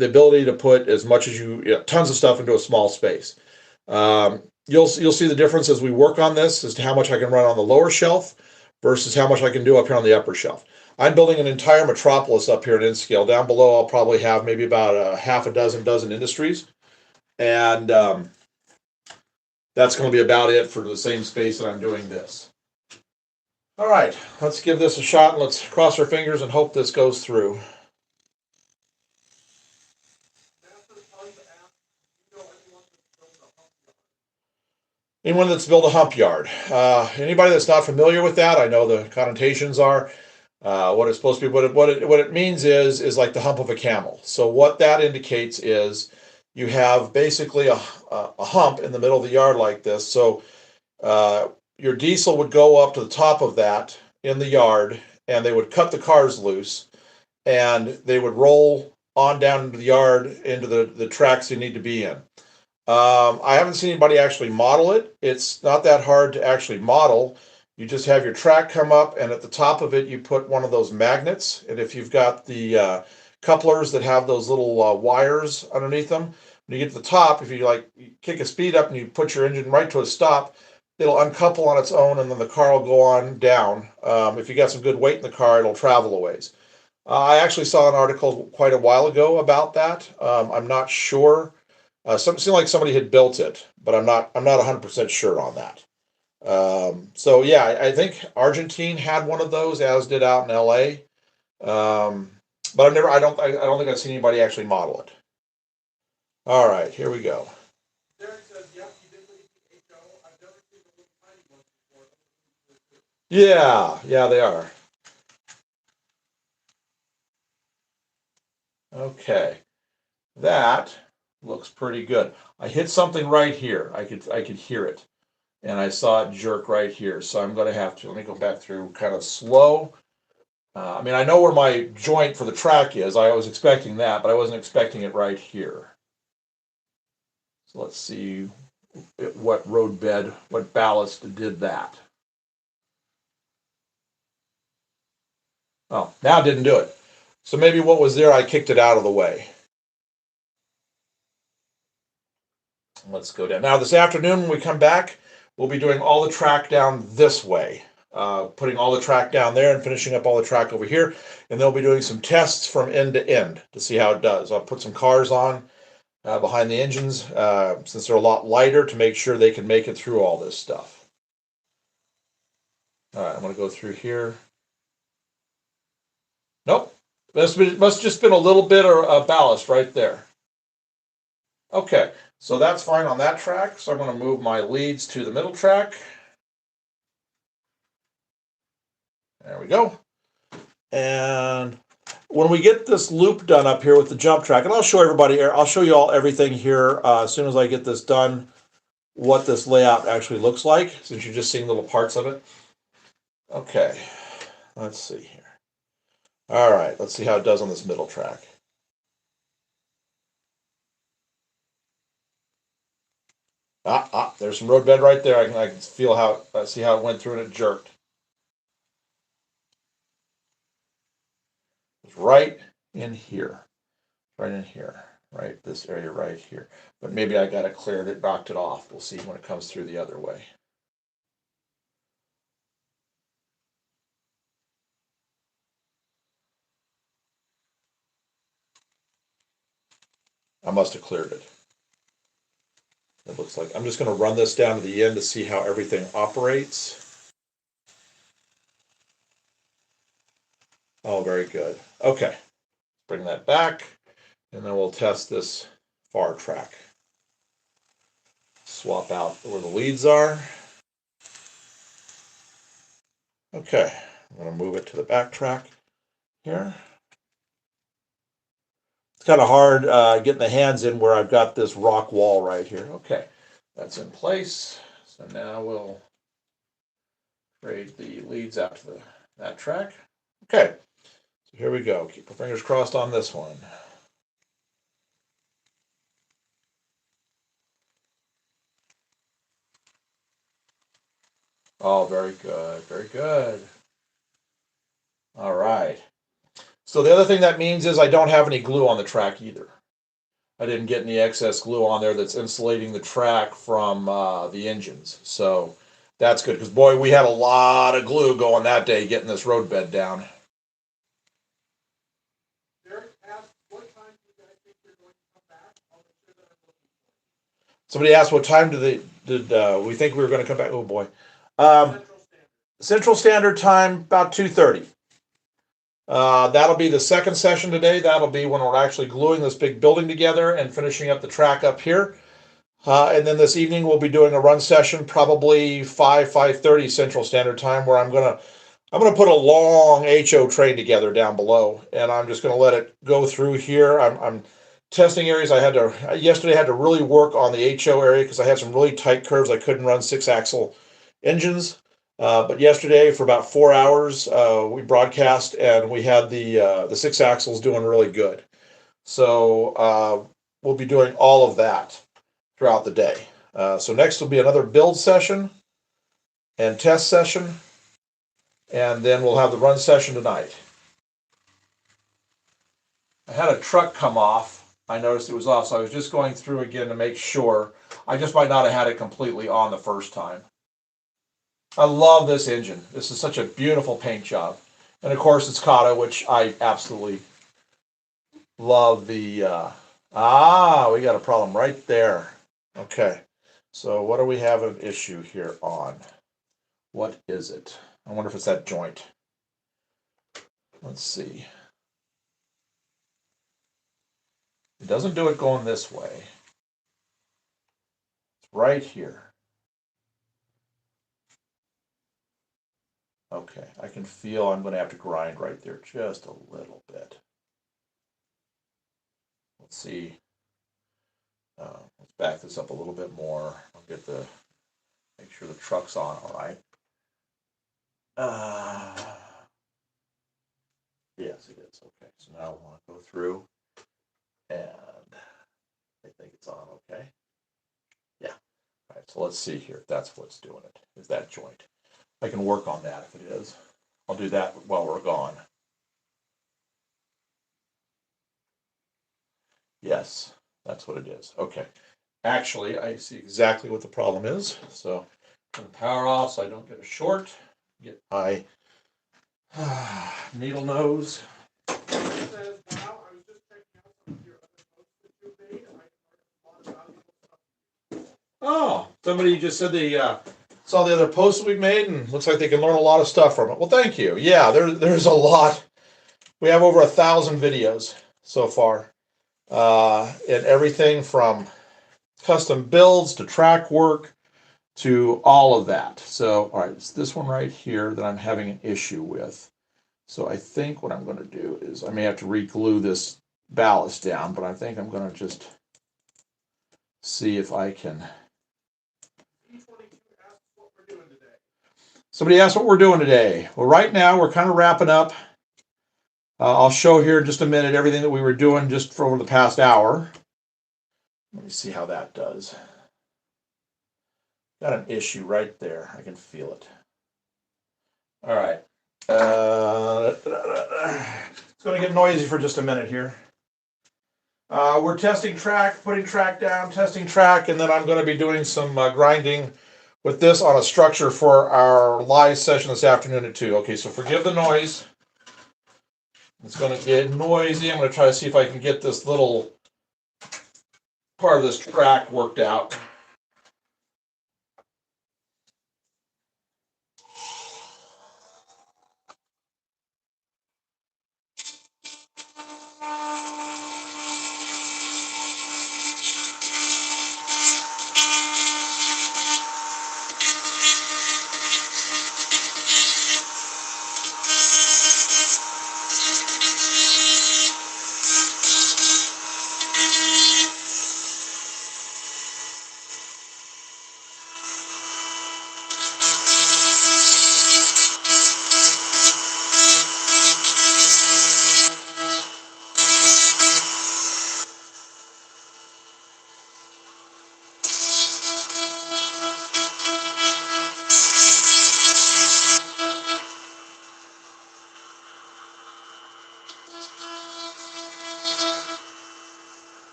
ability to put as much as tons of stuff into a small space. You'll see the difference as we work on this as to how much I can run on the lower shelf versus how much I can do up here on the upper shelf. I'm building an entire metropolis up here at N-Scale. Down below, I'll probably have maybe about a half a dozen industries. And that's going to be about it for the same space that I'm doing this. All right, let's give this a shot and let's cross our fingers and hope this goes through. Anyone that's built a hump yard. Anybody that's not familiar with that, I know the connotations are. What it's supposed to be, what it means is like the hump of a camel. So what that indicates is you have basically a hump in the middle of the yard like this. So your diesel would go up to the top of that in the yard, and they would cut the cars loose, and they would roll on down into the yard into the tracks you need to be in. I haven't seen anybody actually model it. It's not that hard to actually model. You just have your track come up, and at the top of it, you put one of those magnets. And if you've got the couplers that have those little wires underneath them, when you get to the top, if you you kick a speed up and you put your engine right to a stop, it'll uncouple on its own, and then the car will go on down. If you got some good weight in the car, it'll travel a ways. I actually saw an article quite a while ago about that. I'm not sure. It seemed like somebody had built it, but I'm not 100% sure on that. So yeah, I think Argentine had one of those, as did out in LA. But I don't think I've seen anybody actually model it. All right, here we go. Yeah, they are. Okay, that looks pretty good. I hit something right here. I could hear it, and I saw it jerk right here. So I'm going to have to let me go back through kind of slow. I mean, I know where my joint for the track is. I was expecting that, but I wasn't expecting it right here. So let's see what road bed, what ballast did that. Oh, now it didn't do it. So maybe what was there, I kicked it out of the way. Let's go down. Now this afternoon when we come back, we'll be doing all the track down this way. Putting all the track down there and finishing up all the track over here. And they'll be doing some tests from end to end to see how it does. I'll put some cars on behind the engines since they're a lot lighter to make sure they can make it through all this stuff. All right, I'm going to go through here. Nope. This must just been a little bit of ballast right there. Okay, so that's fine on that track. So I'm going to move my leads to the middle track. There we go. And when we get this loop done up here with the jump track, and I'll show everybody, I'll show you all everything here as soon as I get this done, what this layout actually looks like, since you're just seeing little parts of it. Okay, let's see here. All right, let's see how it does on this middle track. There's some road bed right there. I can feel how, see how it went through and it jerked. It's right in here, right in here, right this area right here. But maybe I got it cleared, it knocked it off. We'll see when it comes through the other way. I must have cleared it. It looks like I'm just going to run this down to the end to see how everything operates. Oh, very good. Okay, bring that back, and then we'll test this far track. Swap out where the leads are. Okay, I'm going to move it to the back track here. It's kind of hard getting the hands in where I've got this rock wall right here. Okay, that's in place. So now we'll trade the leads out to that track. Okay, so here we go. Keep our fingers crossed on this one. Oh, very good, very good. All right. So the other thing that means is I don't have any glue on the track either. I didn't get any excess glue on there that's insulating the track from the engines. So that's good because, boy, we had a lot of glue going that day getting this road bed down. Somebody asked what time did we think we were going to come back? Oh, boy. Central Standard Time, about 2:30. That'll be the second session today. That'll be when we're actually gluing this big building together and finishing up the track up here. And then this evening we'll be doing a run session, probably 5:30 Central Standard Time, where I'm gonna put a long HO train together down below, and I'm just gonna let it go through here. I'm testing areas. Yesterday I had to really work on the HO area because I had some really tight curves. I couldn't run 6-axle engines. But yesterday, for about 4 hours, we broadcast and we had the 6 axles doing really good. So we'll be doing all of that throughout the day. So next will be another build session and test session, and then we'll have the run session tonight. I had a truck come off. I noticed it was off, so I was just going through again to make sure. I just might not have had it completely on the first time. I love this engine. This is such a beautiful paint job. And of course it's Kata, which I absolutely love the, we got a problem right there. Okay. So what do we have an issue here on? What is it? I wonder if it's that joint. Let's see. It doesn't do it going this way. It's right here. Okay, I can feel I'm going to have to grind right there just a little bit. Let's see. Let's back this up a little bit more. I'll make sure the truck's on all right. Yes, it is. Okay, so now I want to go through and I think it's on okay. Yeah. All right, so let's see here if that's what's doing it. Is that joint? I can work on that if it is. I'll do that while we're gone. Yes, that's what it is. Okay. Actually, I see exactly what the problem is. So I'm going to power off so I don't get a short. Get my needle nose. Oh, somebody just said they saw the other posts we've made and looks like they can learn a lot of stuff from it. Well, thank you. Yeah, there's a lot. We have over 1,000 videos so far, and everything from custom builds to track work to all of that. So, all right, it's this one right here that I'm having an issue with. So I think what I'm going to do is I may have to re-glue this ballast down, but I think I'm going to just see if I can. Somebody asked what we're doing today. Well, right now we're kind of wrapping up I'll show here in just a minute everything that we were doing just for over the past hour. Let me see how that does. Got an issue right there. I can feel it. All right. It's going to get noisy for just a minute here. We're testing track, putting track down, testing track, and then I'm going to be doing some grinding with this on a structure for our live session this afternoon at 2. Okay, so forgive the noise. It's going to get noisy. I'm going to try to see if I can get this little part of this track worked out.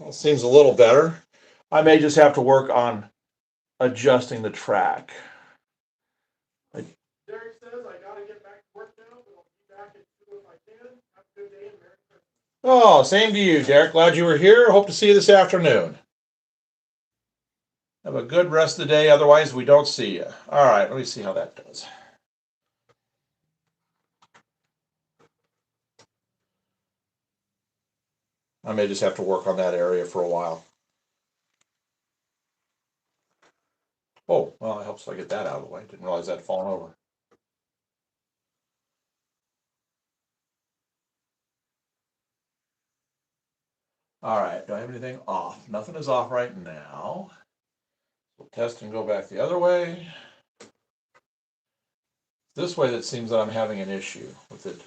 It seems a little better. I may just have to work on adjusting the track. Derek says I gotta get back to work now, but I'll be back at 2 if I can. Have a good day and Merry Christmas. Oh, same to you, Derek. Glad you were here. Hope to see you this afternoon. Have a good rest of the day. Otherwise, we don't see you. All right, let me see how that does. I may just have to work on that area for a while. Oh, well, it helps if I get that out of the way. Didn't realize that had fallen over. All right, do I have anything off? Nothing is off right now. We'll test and go back the other way. This way that seems that I'm having an issue with it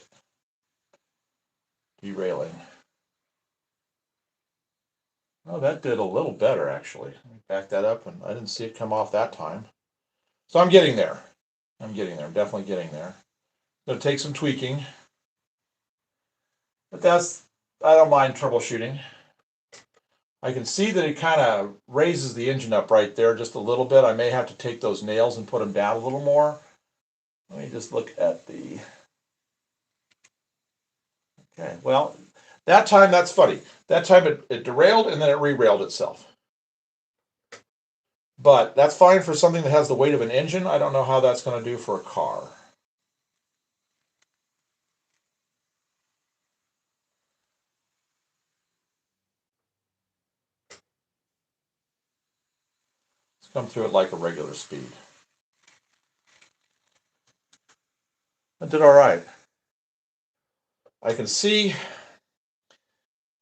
derailing. Oh, that did a little better actually. Let me back that up, and I didn't see it come off that time. So I'm getting there. I'm definitely getting there. It'll take some tweaking. But I don't mind troubleshooting. I can see that it kind of raises the engine up right there just a little bit. I may have to take those nails and put them down a little more. Let me just look at the... Okay, well, that time, that's funny. That time it derailed and then it re-railed itself. But that's fine for something that has the weight of an engine. I don't know how that's going to do for a car. Let's come through it like a regular speed. That did all right. I can see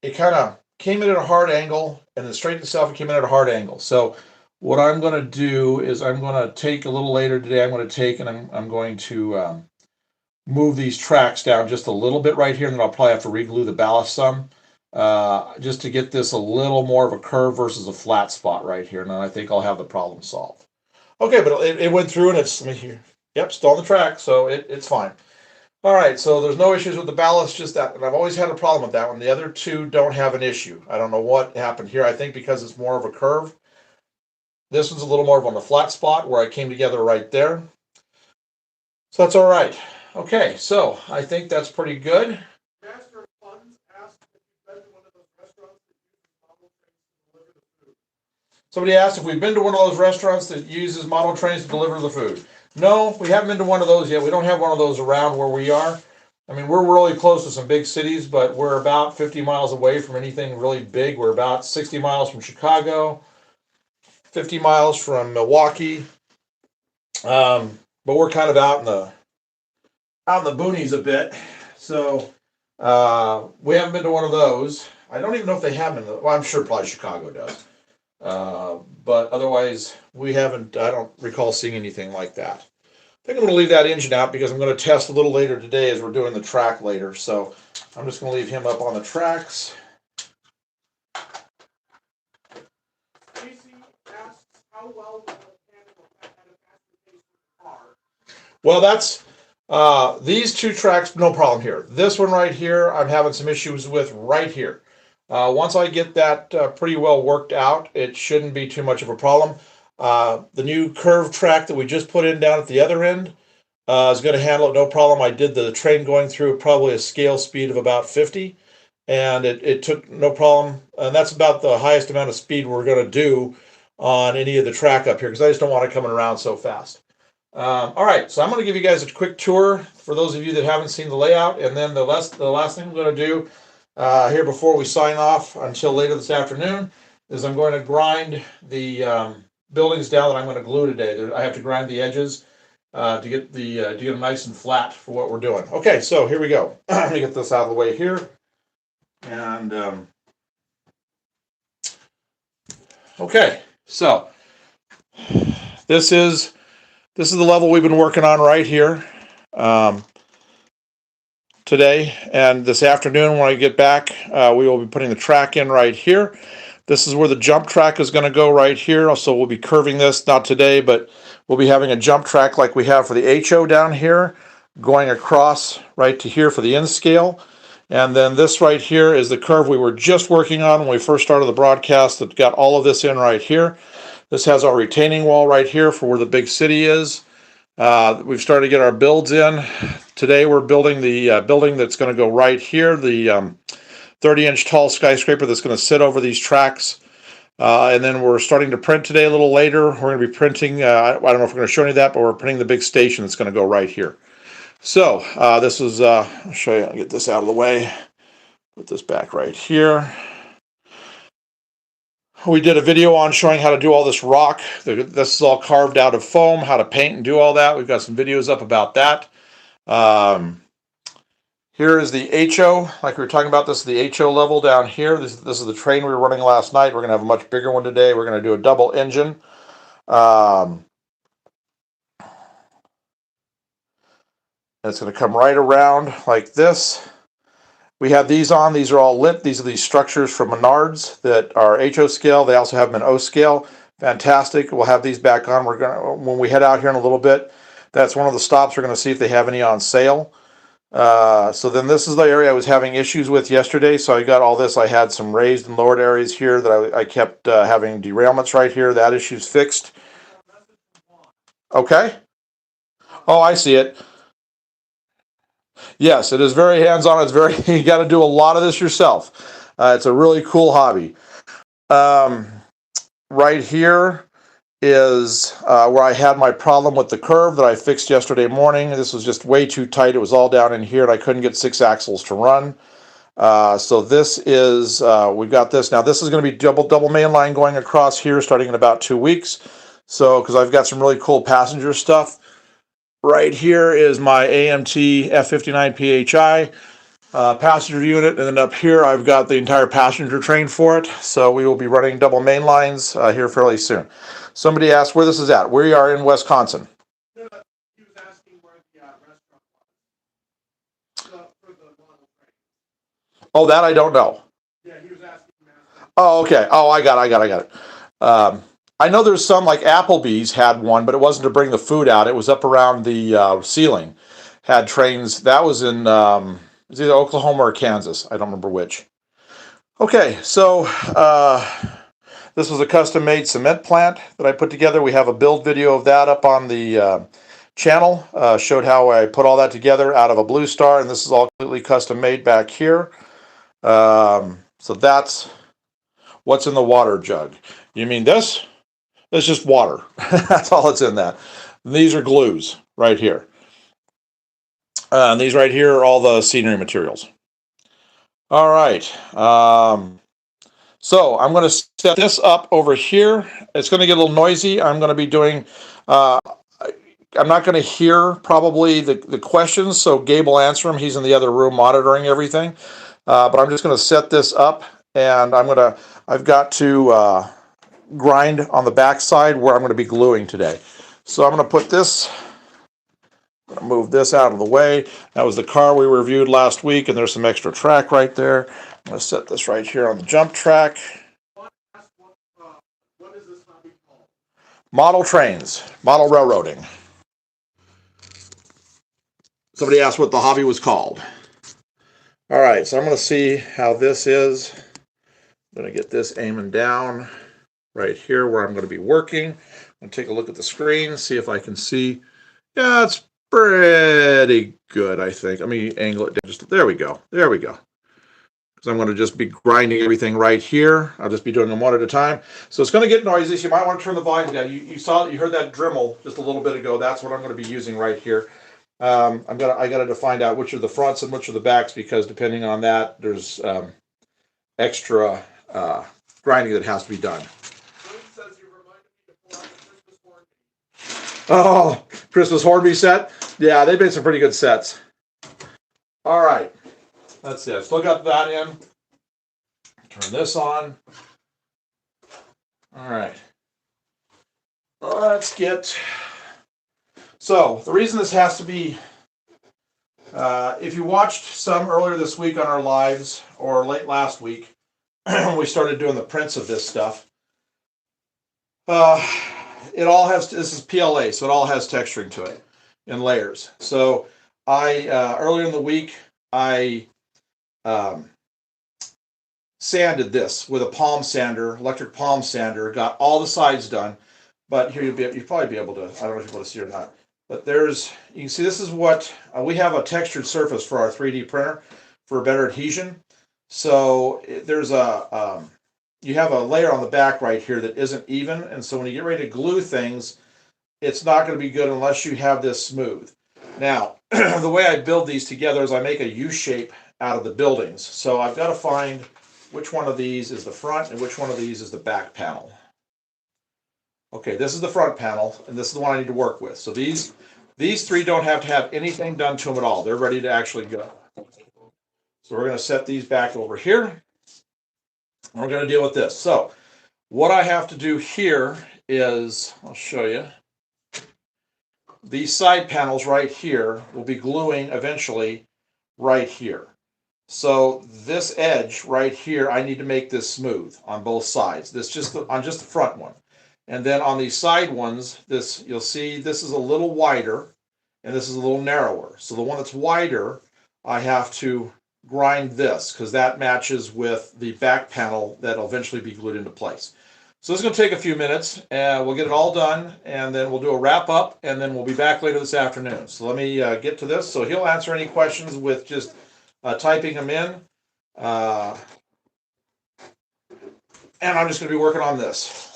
it kind of came in at a hard angle, and then straightened itself and came in at a hard angle. So what I'm going to do is I'm going to take a little later today. I'm going to take and I'm going to move these tracks down just a little bit right here, and then I'll probably have to re-glue the ballast some just to get this a little more of a curve versus a flat spot right here. And then I think I'll have the problem solved. Okay, but it went through and it's here. Yep, still on the track, so it's fine. All right, so there's no issues with the ballast, just that. And I've always had a problem with that one. The other two don't have an issue. I don't know what happened here. I think because it's more of a curve. This one's a little more of on the flat spot where I came together right there. So that's all right. Okay, so I think that's pretty good. Master of Funds asked if you've been to one of those restaurants that uses model trains to deliver the food. Somebody asked if we've been to one of those restaurants that uses model trains to deliver the food. No, we haven't been to one of those yet. We don't have one of those around where we are. I mean, we're really close to some big cities, but we're about 50 miles away from anything really big. We're about 60 miles from Chicago, 50 miles from Milwaukee. But we're kind of out in the boonies a bit. So we haven't been to one of those. I don't even know if they have been. Well, I'm sure probably Chicago does. But otherwise, I don't recall seeing anything like that. I think I'm going to leave that engine out because I'm going to test a little later today as we're doing the track later. So I'm just going to leave him up on the tracks. Casey asks, how well will it handle at a faster pace with the car? Well, that's these two tracks, no problem here. This one right here, I'm having some issues with right here. Once I get that pretty well worked out, it shouldn't be too much of a problem. The new curve track that we just put in down at the other end is going to handle it no problem. I did the train going through probably a scale speed of about 50, and it took no problem. And that's about the highest amount of speed we're going to do on any of the track up here because I just don't want it coming around so fast. All right, so I'm going to give you guys a quick tour for those of you that haven't seen the layout, and then the last thing I'm going to do here before we sign off until later this afternoon is I'm going to grind the buildings down that I'm going to glue today. I have to grind the edges to get them nice and flat for what we're doing. Okay, so here we go. Let me get this out of the way here, and okay, so this is the level we've been working on right here today, and this afternoon when I get back, we will be putting the track in right here. This is where the jump track is going to go right here, so we'll be curving this, not today, but we'll be having a jump track like we have for the HO down here, going across right to here for the end scale. And then this right here is the curve we were just working on when we first started the broadcast that got all of this in right here. This has our retaining wall right here for where the big city is. We've started to get our builds in. Today we're building the building that's going to go right here, the 30-inch tall skyscraper that's going to sit over these tracks. And then we're starting to print today a little later. We're going to be printing, I don't know if we're going to show you that, but we're printing the big station that's going to go right here. So this is, I'll show you, I'll get this out of the way. Put this back right here. We did a video on showing how to do all this rock. This is all carved out of foam, how to paint and do all that. We've got some videos up about that. Here is the HO, like we were talking about. This is the HO level down here. This is the train we were running last night. We're going to have a much bigger one today. We're going to do a double engine. It's going to come right around like this. We have these on. These are all lit. These are these structures from Menards that are HO scale. They also have them in O scale. Fantastic. We'll have these back on. We're going when we head out here in a little bit. That's one of the stops. We're going to see if they have any on sale. So then this is the area I was having issues with yesterday. So I got all this. I had some raised and lowered areas here that I kept having derailments right here. That issue's fixed. Okay. Oh, I see it. Yes, it is very hands-on. It's very, you got to do a lot of this yourself. It's a really cool hobby. Right here is where I had my problem with the curve that I fixed yesterday morning. This was just way too tight. It was all down in here and I couldn't get 6 axles to run. So this is, we've got this. Now this is going to be double main line going across here starting in about 2 weeks. So, because I've got some really cool passenger stuff. Right here is my AMT F59 PHI passenger unit, and then up here I've got the entire passenger train for it. So we will be running double main lines here fairly soon. Somebody asked where this is at. We are in Wisconsin. He was asking where the restaurant was for the model train. Oh, that I don't know. Yeah, he was asking. Oh, okay. Oh, I got it. I know there's some, like Applebee's had one, but it wasn't to bring the food out. It was up around the ceiling. Had trains. That was in it was either Oklahoma or Kansas. I don't remember which. Okay, so this was a custom-made cement plant that I put together. We have a build video of that up on the channel. Showed how I put all that together out of a Blue Star, and this is all completely custom-made back here. So that's what's in the water jug. You mean this? It's just water. That's all that's in that. And these are glues right here. And these right here are all the scenery materials. All right. So I'm going to set this up over here. It's going to get a little noisy. I'm going to be doing, I'm not going to hear probably the questions, so Gabe will answer them. He's in the other room monitoring everything. But I'm just going to set this up, and I've got to grind on the back side where I'm going to be gluing today. So I'm going to put this, I'm going to move this out of the way. That was the car we reviewed last week, and there's some extra track right there. I'm going to set this right here on the jump track. What is this hobby called? Model trains, model railroading. Somebody asked what the hobby was called. All right, so I'm going to see how this is. I'm going to get this aiming down right here where I'm going to be working. I'm going to take a look at the screen, see if I can see. Yeah, it's pretty good, I think. Let me angle it down. There we go. There we go. Because I'm going to just be grinding everything right here. I'll just be doing them one at a time. So it's going to get noisy, so you might want to turn the volume down. You heard that Dremel just a little bit ago. That's what I'm going to be using right here. I got to find out which are the fronts and which are the backs, because depending on that, there's extra grinding that has to be done. Oh, Christmas Hornby set? Yeah, they made some pretty good sets. All right, that's it. Still got that in. Turn this on. All right. Let's get... So, the reason this has to be... if you watched some earlier this week on our lives, or late last week, when we started doing the prints of this stuff, it all has, this is PLA, so it all has texturing to it in layers. So earlier in the week, I sanded this with a palm sander, electric palm sander, got all the sides done. But here you'll probably be able to, I don't know if you're able to see or not, but you can see this is what, we have a textured surface for our 3D printer for better adhesion. So there's you have a layer on the back right here that isn't even, and so when you get ready to glue things, it's not going to be good unless you have this smooth. Now, the way I build these together is I make a U shape out of the buildings. So I've got to find which one of these is the front and which one of these is the back panel. Okay, this is the front panel, and this is the one I need to work with. So these three don't have to have anything done to them at all. They're ready to actually go. So we're going to set these back over here. We're going to deal with this. So what I have to do here is, I'll show you. These side panels right here will be gluing eventually right here. So this edge right here, I need to make this smooth on both sides. On just the front one. And then on these side ones, you'll see this is a little wider and this is a little narrower. So the one that's wider, I have to grind this because that matches with the back panel that'll eventually be glued into place. So this is going to take a few minutes, and we'll get it all done, and then we'll do a wrap up, and then we'll be back later this afternoon. So let me get to this. So he'll answer any questions with just typing them in, and I'm just going to be working on this.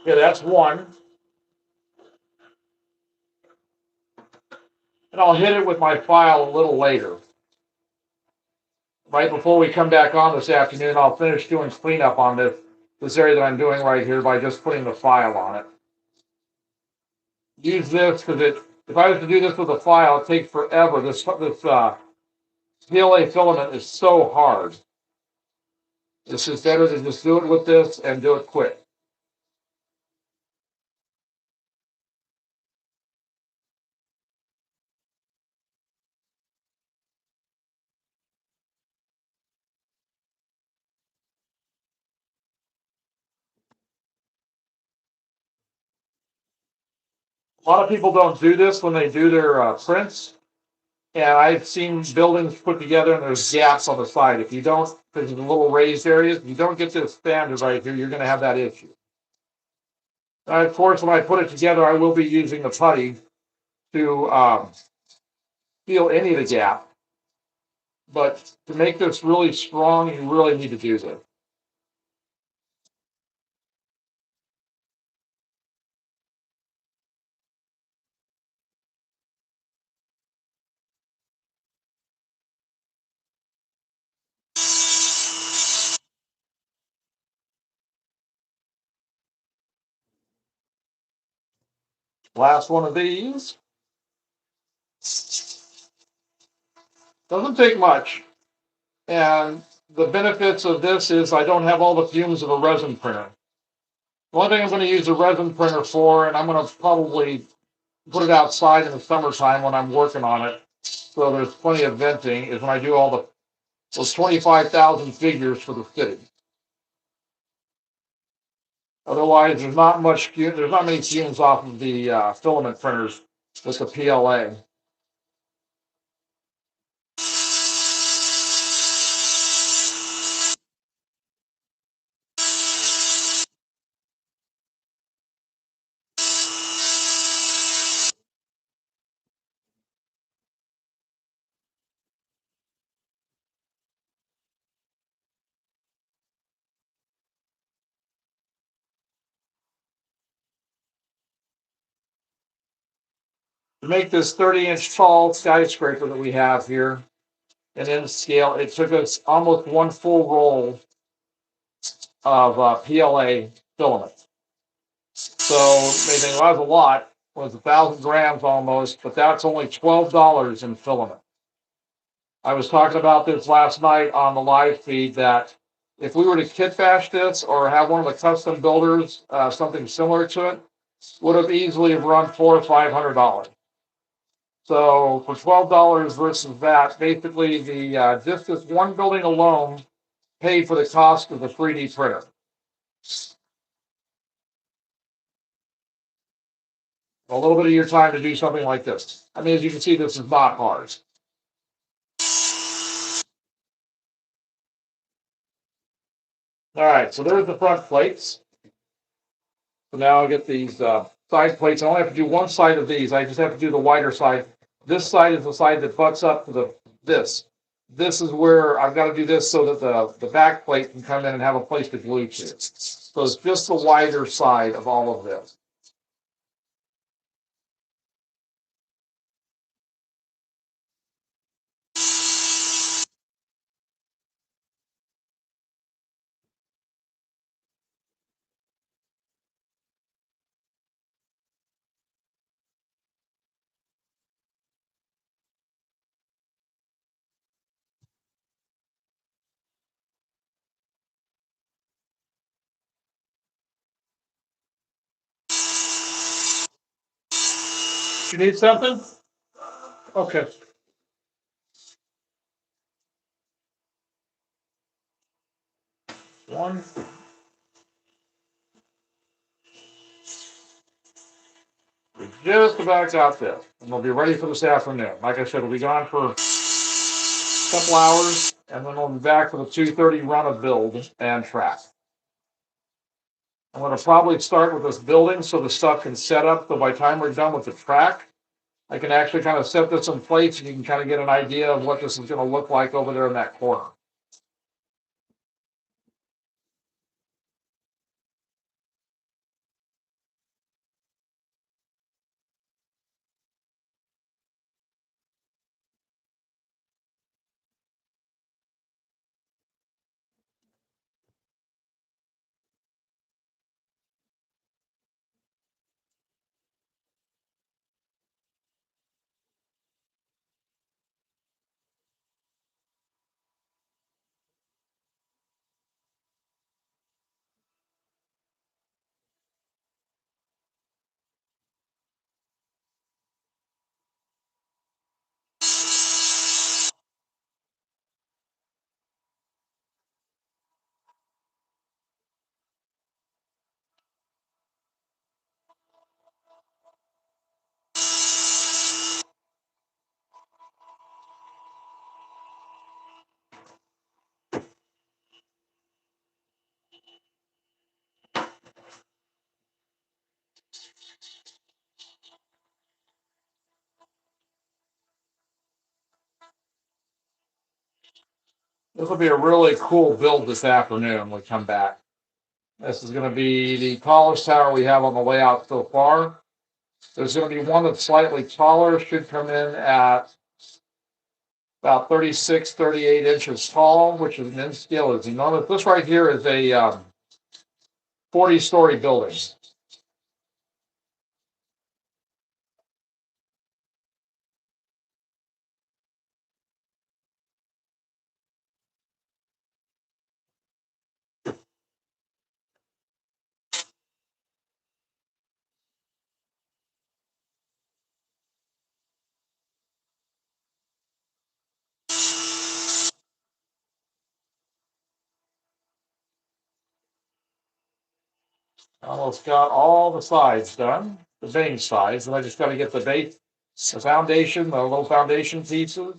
Okay, that's one. And I'll hit it with my file a little later. Right before we come back on this afternoon, I'll finish doing cleanup on this this area that I'm doing right here by just putting the file on it. Use this because if I was to do this with a file, it takes forever. This PLA filament is so hard. It's just better to just do it with this and do it quick. A lot of people don't do this when they do their prints. And I've seen buildings put together and there's gaps on the side. If you don't, because there's little raised areas, if you don't get this standard right here, you're going to have that issue. Of course, when I put it together, I will be using the putty to seal any of the gap. But to make this really strong, you really need to do this. Last one of these. Doesn't take much. And the benefits of this is I don't have all the fumes of a resin printer. One thing I'm going to use a resin printer for, and I'm going to probably put it outside in the summertime when I'm working on it, so there's plenty of venting, is when I do all those 25,000 figures for the city. Otherwise, there's not many fumes off of the filament printers with the PLA. To make this 30-inch tall skyscraper that we have here, and in scale, it took us almost one full roll of PLA filament. So they think, well, that's a lot. Well, it's 1,000 grams almost, but that's only $12 in filament. I was talking about this last night on the live feed that if we were to kit bash this or have one of the custom builders, something similar to it, would have easily run $400 or $500. So for $12 versus that, basically the just this one building alone paid for the cost of the 3D printer. A little bit of your time to do something like this. I mean, as you can see, this is not hard. All right, so there's the front plates. So now I'll get these side plates. I only have to do one side of these. I just have to do the wider side. This side is the side that butts up to this. This is where I've got to do this so that the back plate can come in and have a place to glue to. So it's just the wider side of all of this. You need something? Okay. One. We just about got this. And we'll be ready for this afternoon. Like I said, we'll be gone for a couple hours, and then we'll be back for the 2:30 run of build and track. I'm going to probably start with this building so the stuff can set up. So by the time we're done with the track, I can actually kind of set this in place and you can kind of get an idea of what this is going to look like over there in that corner. This will be a really cool build this afternoon when we come back. This is going to be the tallest tower we have on the layout so far. There's going to be one that's slightly taller, should come in at about 36, 38 inches tall, which is an in scale. As you notice, this right here is a 40-story building. Almost got all the sides done, the main sides, and I just got to get the base, the foundation, the little foundation pieces.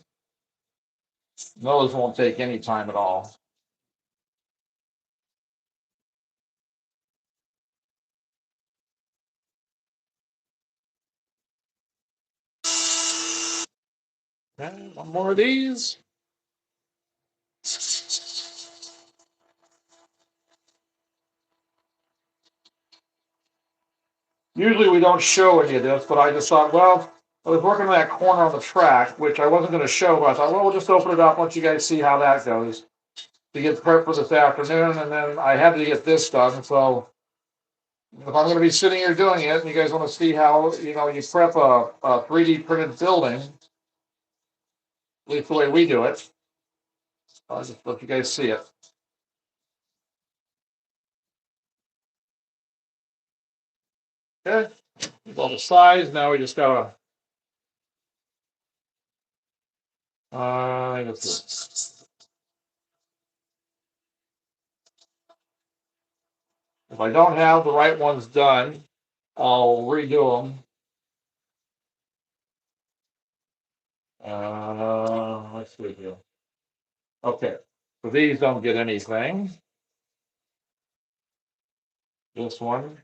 Those won't take any time at all. Okay, one more of these. Usually we don't show any of this, but I just thought, well, I was working on that corner on the track, which I wasn't going to show, but I thought, well, we'll just open it up, let you guys see how that goes. To get prepped for this afternoon, and then I had to get this done, so if I'm going to be sitting here doing it, and you guys want to see how, you prep a 3D printed building, at least the way we do it, I'll just let you guys see it. Okay, all the sides. Now we just gotta. If I don't have the right ones done, I'll redo them. Let's see here. Okay, so these don't get anything. This one,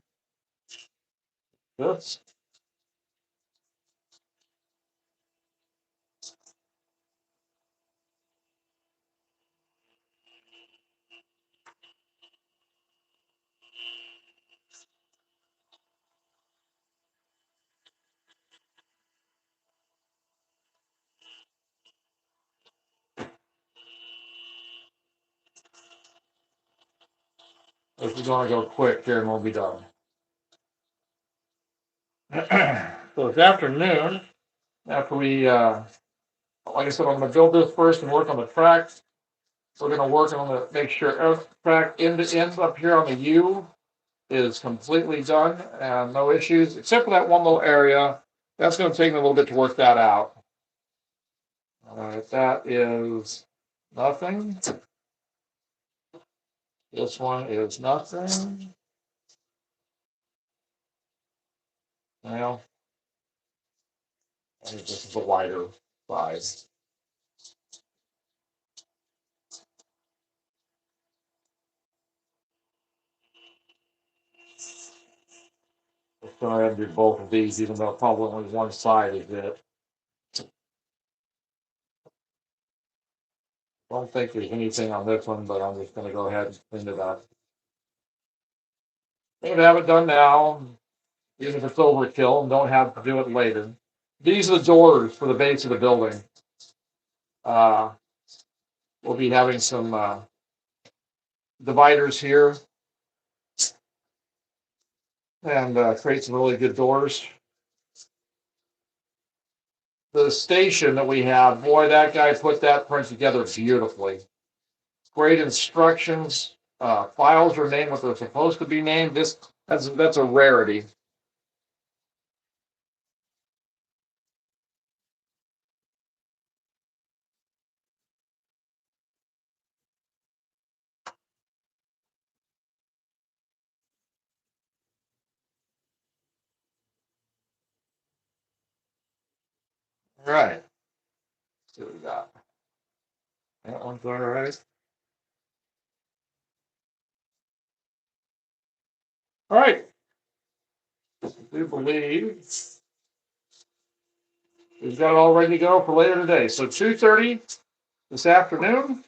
this. This is going to go quick here and we'll be done. So it's afternoon. After we, like I said, I'm going to build this first and work on the track. We're going to work on the make sure every track end to end up here on the U is completely done and no issues, except for that one little area. That's going to take me a little bit to work that out. All right, that is nothing. This one is nothing. Well, I think this is a wider size. I'm going to do both of these, even though probably only one side is it. Don't think there's anything on this one, but I'm just going to go ahead and clean it up. I'm going to have it done now, even if it's overkill, and don't have to do it later. These are the doors for the base of the building. We'll be having some dividers here and create some really good doors. The station that we have, boy, that guy put that print together beautifully. Great instructions. Files are named what they're supposed to be named. That's a rarity. All right. Let's see what we got. That one's all right. All right. I do believe we've got it all ready to go for later today. So 2:30 this afternoon.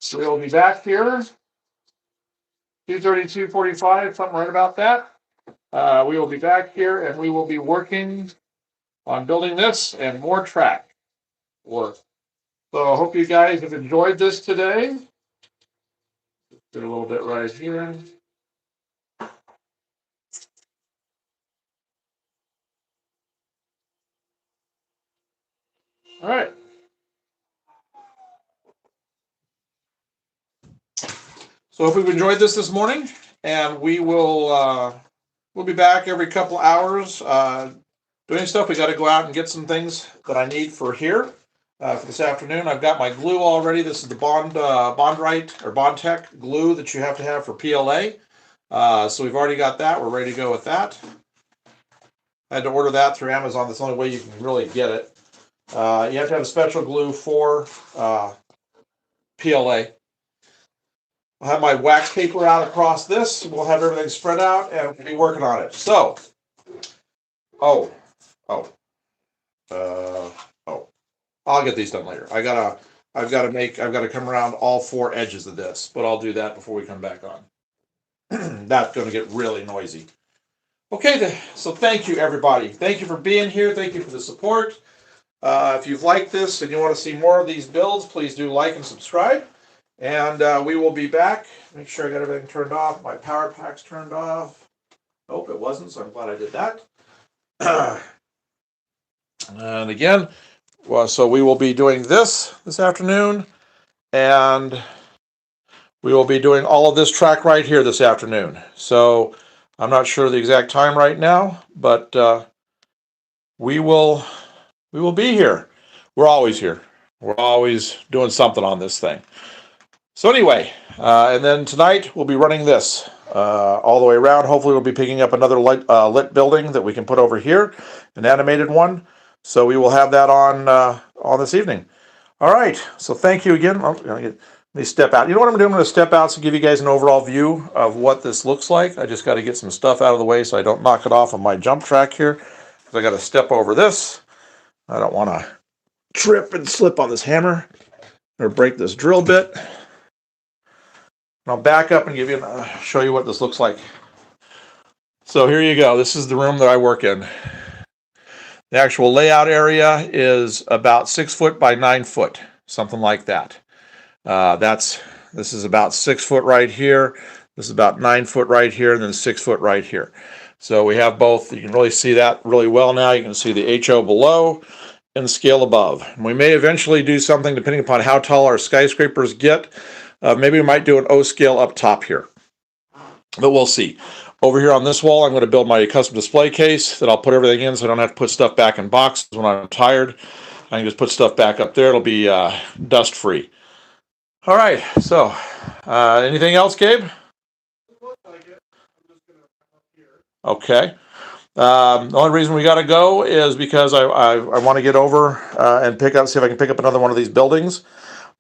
So we'll be back here, 2:30, 2:45, something right about that. We will be back here and we will be working on building this and more track work. So I hope you guys have enjoyed this today. Do a little bit right here. All right. So hope you've enjoyed this morning, and we will we'll be back every couple hours doing stuff. We got to go out and get some things that I need for here for this afternoon. I've got my glue already. This is the Bondrite or Bondtech glue that you have to have for PLA. So we've already got that. We're ready to go with that. I had to order that through Amazon. That's the only way you can really get it. You have to have a special glue for PLA. I'll have my wax paper out across this. We'll have everything spread out and we'll be working on it. So, I'll get these done later. I've got to come around all four edges of this, but I'll do that before we come back on. That's going to get really noisy. Okay, so thank you, everybody. Thank you for being here. Thank you for the support. If you've liked this and you want to see more of these builds, please do like and subscribe. And we will be back. Make sure I got everything turned off. My power pack's turned off. Nope, it wasn't, so I'm glad I did that. And again, so we will be doing this afternoon, and we will be doing all of this track right here this afternoon. So I'm not sure the exact time right now, but we will be here. We're always here. We're always doing something on this thing. So anyway, and then tonight we'll be running this all the way around. Hopefully we'll be picking up another lit building that we can put over here, an animated one. So we will have that on this evening. All right, so thank you again. Let me step out. You know what I'm going to do? I'm going to step out to give you guys an overall view of what this looks like. I just got to get some stuff out of the way so I don't knock it off on my jump track here. Because I got to step over this. I don't want to trip and slip on this hammer or break this drill bit. I'll back up and show you what this looks like. So here you go. This is the room that I work in. The actual layout area is about 6 foot by 9 foot, something like that. This is about 6 foot right here. This is about 9 foot right here, and then 6 foot right here. So we have both. You can really see that really well now. You can see the HO below and the scale above. And we may eventually do something, depending upon how tall our skyscrapers get. Maybe we might do an O scale up top here, but we'll see. Over here on this wall, I'm going to build my custom display case that I'll put everything in so I don't have to put stuff back in boxes when I'm tired. I can just put stuff back up there. It'll be dust free. All right, so anything else, Gabe? Okay. The only reason we got to go is because I want to get over and see if I can pick up another one of these buildings.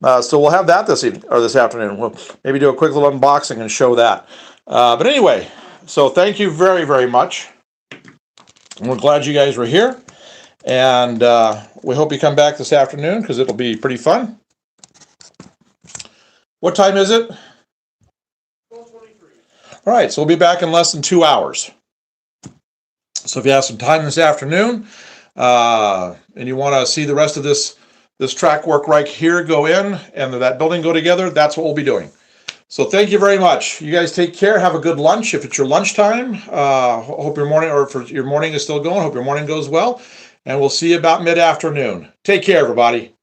So we'll have that this evening or this afternoon. We'll maybe do a quick little unboxing and show that. But anyway, so thank you very, very much. We're glad you guys were here. And we hope you come back this afternoon because it'll be pretty fun. What time is it? 12:23. All right, so we'll be back in less than 2 hours. So if you have some time this afternoon and you want to see the rest of this track work right here go in and that building go together, that's what we'll be doing. So thank you very much. You guys take care. Have a good lunch. If it's your lunchtime, hope your morning, or if your morning is still going, hope your morning goes well. And we'll see you about mid-afternoon. Take care, everybody.